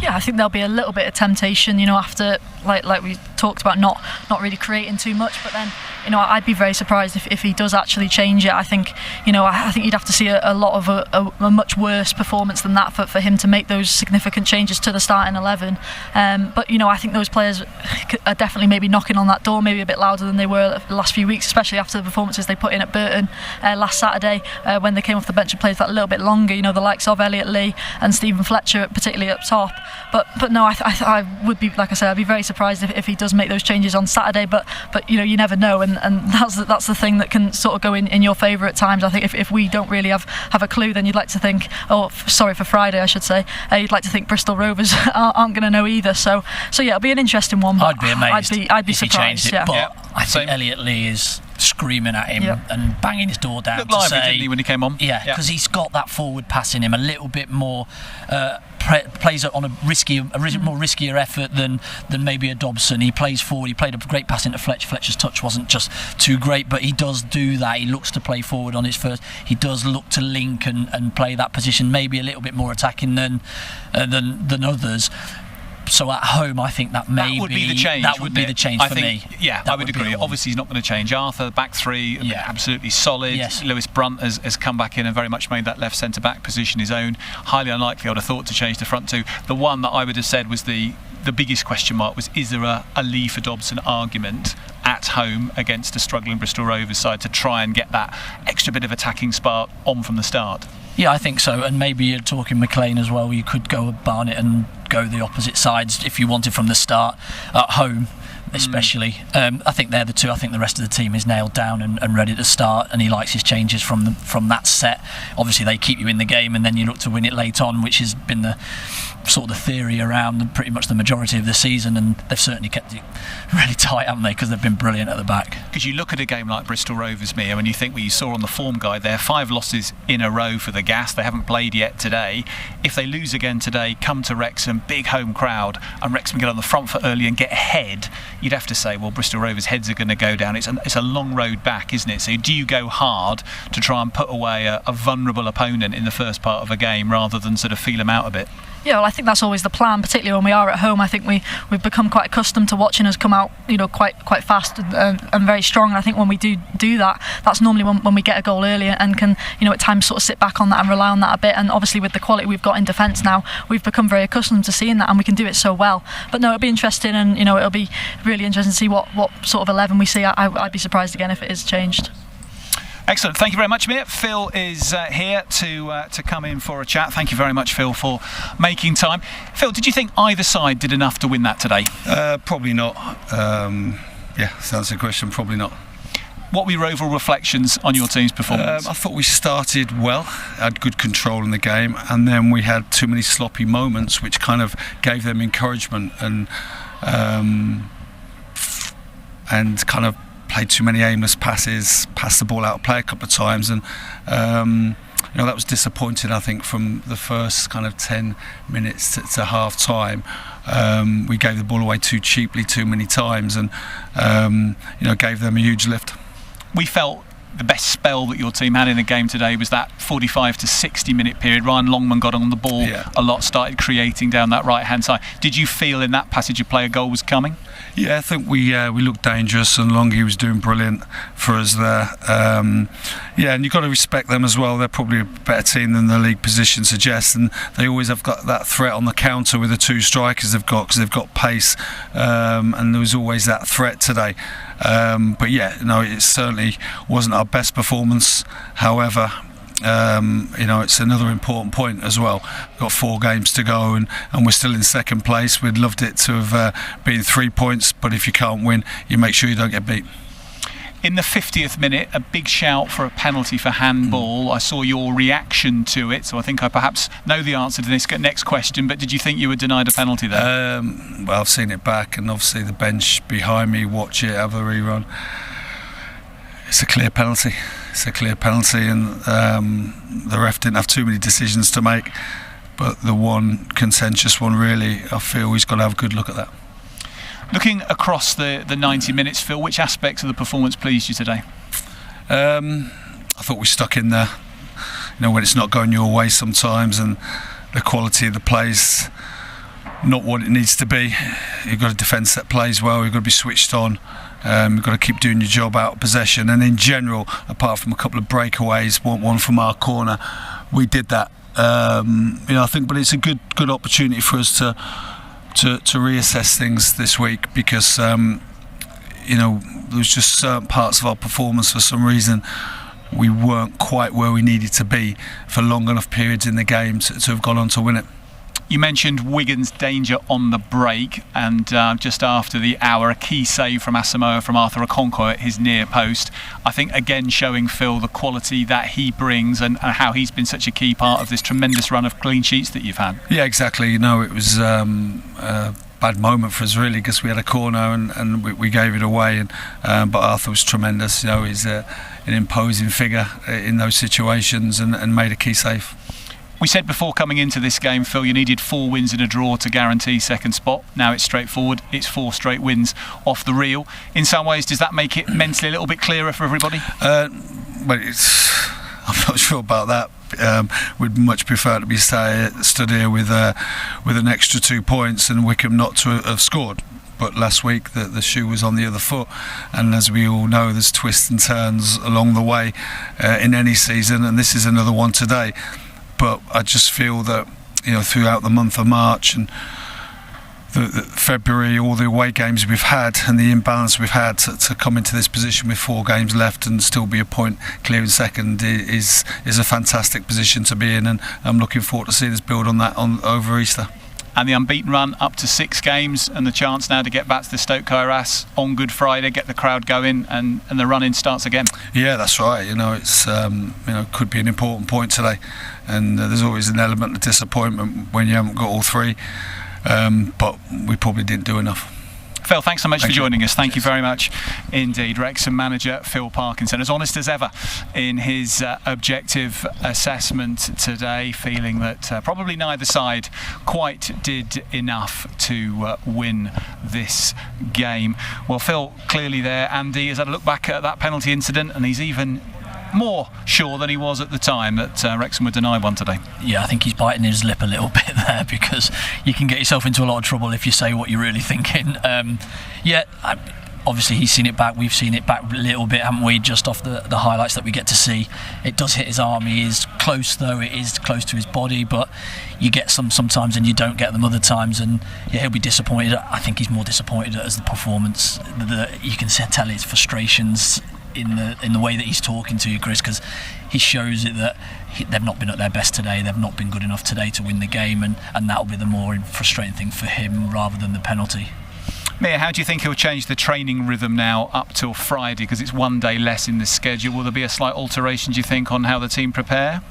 Speaker 4: Yeah, I think there'll be a little bit of temptation, after like we talked about not really creating too much. But then, I'd be very surprised if he does actually change it. I think, I think you'd have to see a lot of a much worse performance than that for him to make those significant changes to the starting 11. But I think those players are definitely maybe knocking on that door, maybe a bit louder than they were the last few weeks, especially after the performances they put in at Burton last Saturday, when they came off the bench and played that a little bit longer. The likes of Elliot Lee and Stephen Fletcher, particularly up top. But no, I would be, like I said, I'd be very surprised if he does make those changes on Saturday. But you never know, and that's the thing that can sort of go in your favour at times. I think if we don't really have a clue, then you'd like to think, for Friday I should say, you'd like to think Bristol Rovers aren't going to know either. So yeah, it'll be an interesting one. But
Speaker 3: I'd be amazed.
Speaker 4: I'd be
Speaker 3: if
Speaker 4: surprised.
Speaker 3: He changed it, but I think Elliot Lee is screaming at him and banging his door down.
Speaker 1: Looked lively, didn't he, when he came on?
Speaker 3: Yeah, because he's got that forward pass in him a little bit more. Plays on a more riskier effort than maybe a Dobson. He plays forward. He played a great pass into Fletcher. Fletcher's touch wasn't just too great, but he does do that. He looks to play forward on his first. He does look to link and play that position, maybe a little bit more attacking than others. So at home, I think that
Speaker 1: would be the change.
Speaker 3: That would be the change for me.
Speaker 1: Yeah, I would agree. Obviously, he's not going to change. Arthur, back three, absolutely solid.
Speaker 3: Yes.
Speaker 1: Lewis Brunt has come back in and very much made that left centre-back position his own. Highly unlikely, I would have thought, to change the front two. The one that I would have said was the biggest question mark was, is there a Lee for Dobson argument at home against a struggling Bristol Rovers side to try and get that extra bit of attacking spark on from the start?
Speaker 3: Yeah, I think so. And maybe you're talking McLean as well. You could go with Barnett and go the opposite sides if you wanted from the start at home. especially. I think they're the two. I think the rest of the team is nailed down and ready to start, and he likes his changes from that set. Obviously they keep you in the game and then you look to win it late on, which has been the sort of the theory around pretty much the majority of the season, and they've certainly kept it really tight, haven't they, because they've been brilliant at the back.
Speaker 1: Because you look at a game like Bristol Rovers, Mia, and you think, well, you saw on the form guide there, 5 losses in a row for the Gas. They haven't played yet today. If they lose again today, come to Wrexham, big home crowd, and Wrexham get on the front foot early and get ahead, you'd have to say, well, Bristol Rovers' heads are going to go down. It's a long road back, isn't it? So do you go hard to try and put away a vulnerable opponent in the first part of a game rather than sort of feel them out a bit?
Speaker 4: Yeah, well, I think that's always the plan, particularly when we are at home. I think we've become quite accustomed to watching us come out, quite fast and very strong. And I think when we do that, that's normally when we get a goal early and can, at times sort of sit back on that and rely on that a bit. And obviously with the quality we've got in defence now, we've become very accustomed to seeing that, and we can do it so well. But no, it'll be interesting, and it'll be really interesting to see what sort of 11 we see. I'd be surprised again if it is changed.
Speaker 1: Excellent. Thank you very much, Mia. Phil is here to come in for a chat. Thank you very much, Phil, for making time. Phil, did you think either side did enough to win that today?
Speaker 2: Probably not. Yeah, to answer the question, probably not.
Speaker 1: What were your overall reflections on your team's performance?
Speaker 2: I thought we started well, had good control in the game, and then we had too many sloppy moments, which kind of gave them encouragement and kind of played too many aimless passes, passed the ball out of play a couple of times, and that was disappointing. I think from the first kind of 10 minutes to half time, we gave the ball away too cheaply too many times, and gave them a huge lift.
Speaker 1: We felt the best spell that your team had in the game today was that 45 to 60 minute period. Ryan Longman got on the ball a lot, started creating down that right hand side. Did you feel in that passage of play a goal was coming?
Speaker 2: Yeah, I think we looked dangerous, and Longy was doing brilliant for us there. And you've got to respect them as well. They're probably a better team than the league position suggests, and they always have got that threat on the counter with the 2 strikers they've got, because they've got pace, and there was always that threat today. It certainly wasn't our best performance. However, it's another important point as well. We've got 4 games to go, and we're still in second place. We'd loved it to have been 3 points, but if you can't win, you make sure you don't get beat.
Speaker 1: In the 50th minute, a big shout for a penalty for handball. I saw your reaction to it, so I think I perhaps know the answer to this next question, but did you think you were denied a penalty there?
Speaker 2: Well, I've seen it back, and obviously the bench behind me watch it, have a rerun. It's a clear penalty. And the ref didn't have too many decisions to make, but the one contentious one, really, I feel he's got to have a good look at that.
Speaker 1: Looking across the 90 minutes, Phil, which aspects of the performance pleased you today?
Speaker 2: I thought we stuck in there, when it's not going your way sometimes, and the quality of the plays not what it needs to be. You've got to defend set plays well, you've got to be switched on, you've got to keep doing your job out of possession, and in general, apart from a couple of breakaways, one from our corner, we did that. I think, but it's a good opportunity for us to reassess things this week, because there was just certain parts of our performance, for some reason we weren't quite where we needed to be for long enough periods in the game to have gone on to win it.
Speaker 1: You mentioned Wigan's danger on the break, and just after the hour, a key save from Asamoah from Arthur Okonkwo at his near post. I think again showing Phil the quality that he brings, and how he's been such a key part of this tremendous run of clean sheets that you've had.
Speaker 2: Yeah, exactly. It was a bad moment for us, really, because we had a corner and we gave it away, but Arthur was tremendous. He's an imposing figure in those situations, and made a key save.
Speaker 1: We said before coming into this game, Phil, you needed 4 wins and a draw to guarantee second spot. Now it's straightforward. It's 4 straight wins off the reel. In some ways, does that make it mentally a little bit clearer for everybody?
Speaker 2: I'm not sure about that. We'd much prefer to be stood here with an extra 2 points and Wycombe not to have scored. But last week the shoe was on the other foot, and as we all know, there's twists and turns along the way in any season, and this is another one today. But I just feel that throughout the month of March and the February, all the away games we've had and the imbalance we've had, to come into this position with 4 games left and still be a point clear in second is a fantastic position to be in, and I'm looking forward to seeing us build on that over Easter.
Speaker 1: and the unbeaten run up to 6 games, and the chance now to get back to the Stoke Kairas on Good Friday, get the crowd going, and the run-in starts again.
Speaker 2: Yeah, that's right. It's could be an important point today, and there's always an element of disappointment when you haven't got all 3, but we probably didn't do enough.
Speaker 1: Phil, thanks so much for joining us. Thank you very much indeed. Wrexham manager Phil Parkinson, as honest as ever in his objective assessment today, feeling that probably neither side quite did enough to win this game. Well, Phil, clearly there, Andy has had a look back at that penalty incident, and he's even more sure than he was at the time that Wrexham would deny one today.
Speaker 3: Yeah, I think he's biting his lip a little bit there, because you can get yourself into a lot of trouble if you say what you're really thinking. Obviously he's seen it back, we've seen it back a little bit, haven't we, just off the highlights that we get to see. It does hit his arm. He is close, though, it is close to his body, but you get some sometimes and you don't get them other times, and yeah, he'll be disappointed. I think he's more disappointed as the performance. You can tell his frustrations in the way that he's talking to you, Chris, because he shows it that they've not been at their best today, they've not been good enough today to win the game, and that'll be the more frustrating thing for him rather than the penalty.
Speaker 1: Mia, how do you think he'll change the training rhythm now up till Friday, because it's one day less in the schedule? Will there be a slight alteration, do you think, on how the team prepare?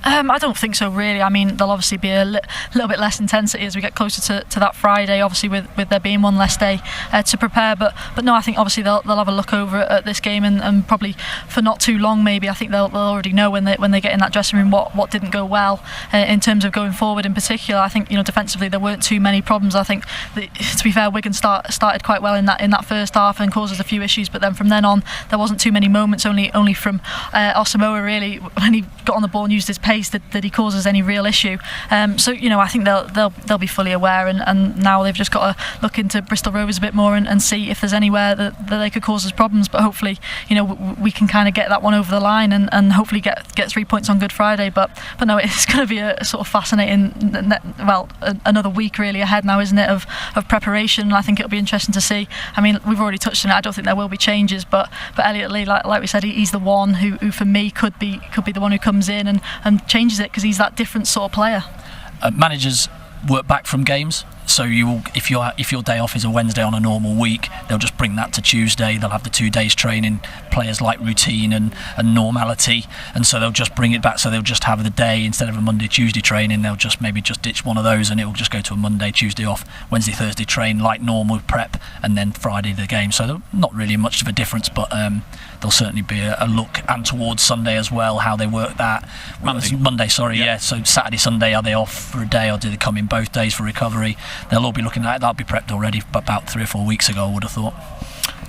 Speaker 4: I don't think so, really. I mean, there'll obviously be a little bit less intensity as we get closer to that Friday, obviously with there being one less day to prepare, but no, I think obviously they'll have a look over at this game, and probably for not too long maybe. I think they'll already know when they get in that dressing room what didn't go well in terms of going forward. In particular, I think defensively there weren't too many problems. I think to be fair, Wigan started quite well in that first half and caused us a few issues, but then from then on there wasn't too many moments, only from Asamoah really, when he got on the ball and used his pace, that he causes any real issue. So I think they'll be fully aware, and now they've just got to look into Bristol Rovers a bit more and see if there's anywhere that they could cause us problems. But hopefully we can kind of get that one over the line and hopefully get 3 points on Good Friday. But no, it's going to be a sort of fascinating, another week really ahead now, isn't it, of preparation. I think it'll be interesting to see. I mean, we've already touched on it. I don't think there will be changes, but Elliot Lee, like we said, he's the one who for me could be the one who comes in and changes it, because he's that different sort of player.
Speaker 3: Managers work back from games, so if your day off is a Wednesday on a normal week, they'll just bring that to Tuesday. They'll have the 2 days training. Players like routine and normality, and so they'll just bring it back. So they'll just have the day instead of a Monday Tuesday training. They'll just maybe ditch one of those, and it will just go to a Monday Tuesday off, Wednesday Thursday train like normal prep, and then Friday the game. So not really much of a difference, but there'll certainly be a look, and towards Sunday as well, how they work that. Monday, sorry, yeah. So Saturday, Sunday, are they off for a day, or do they come in both days for recovery? They'll all be looking at it. That'll be prepped already about 3 or 4 weeks ago, I would have thought.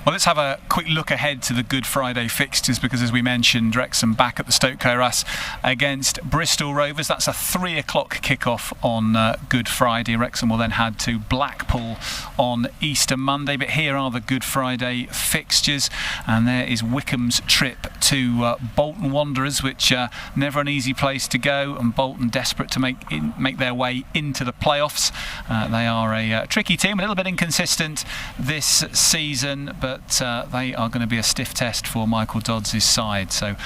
Speaker 1: Well, let's have a quick look ahead to the Good Friday fixtures, because as we mentioned, Wrexham back at the Stoke Kairas against Bristol Rovers. That's a 3 o'clock kickoff on Good Friday. Wrexham will then head to Blackpool on Easter Monday. But here are the Good Friday fixtures, and there is Wycombe's trip to Bolton Wanderers, which never an easy place to go, and Bolton desperate to make their way into the playoffs. They are a tricky team, a little bit inconsistent this season, but they are going to be a stiff test for Michael Dodds' side. So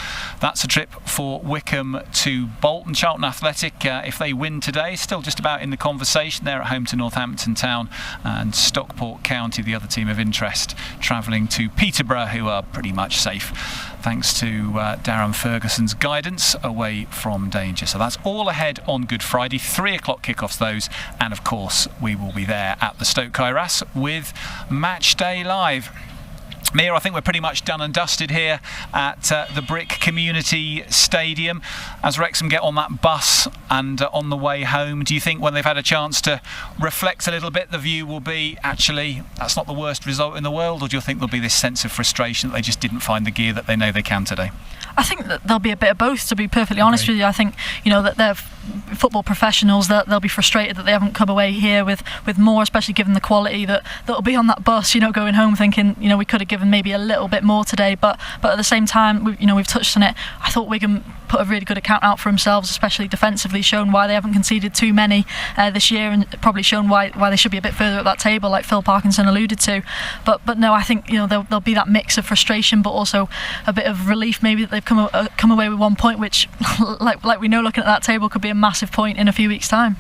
Speaker 1: that's a trip for Wycombe to Bolton. Charlton Athletic, if they win today, still just about in the conversation. They're at home to Northampton Town, and Stockport County, the other team of interest, travelling to Peterborough, who are pretty much safe thanks to Darren Ferguson's guidance, away from danger. So that's all ahead on Good Friday. 3 o'clock kickoffs those, and of course we will be there at the Stoke Kairas with Matchday Live. Mia, I think we're pretty much done and dusted here at the Brick Community Stadium. As Wrexham get on that bus and on the way home, do you think when they've had a chance to reflect a little bit, the view will be, actually, that's not the worst result in the world, or do you think there'll be this sense of frustration that they just didn't find the gear that they know they can today?
Speaker 4: I think that there'll be a bit of both, to be perfectly honest with you. I think that they're football professionals, that they'll be frustrated that they haven't come away here with more, especially given the quality that'll be on that bus, going home thinking we could have given maybe a little bit more today, but at the same time we've touched on it. I thought Wigan put a really good account out for themselves, especially defensively, shown why they haven't conceded too many this year, and probably shown why they should be a bit further up that table, like Phil Parkinson alluded to. But no, I think there'll be that mix of frustration, but also a bit of relief maybe that they've come away with 1 point, which like we know, looking at that table, could be a massive point in a few weeks' time.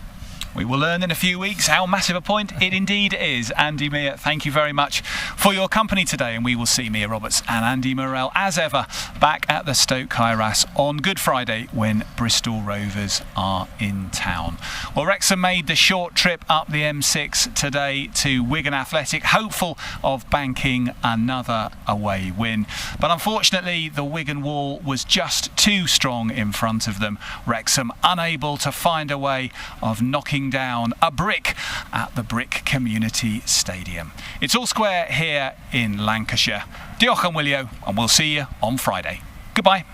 Speaker 1: We will learn in a few weeks how massive a point it indeed is. Andy Meir, thank you very much for your company today, and we will see Mia Roberts and Andy Morrell as ever back at the Stoke Kairas on Good Friday when Bristol Rovers are in town. Well, Wrexham made the short trip up the M6 today to Wigan Athletic, hopeful of banking another away win. But unfortunately, the Wigan wall was just too strong in front of them. Wrexham unable to find a way of knocking down a brick at the Brick Community Stadium. It's all square here in Lancashire. Diolch am wylio, and we'll see you on Friday. Goodbye.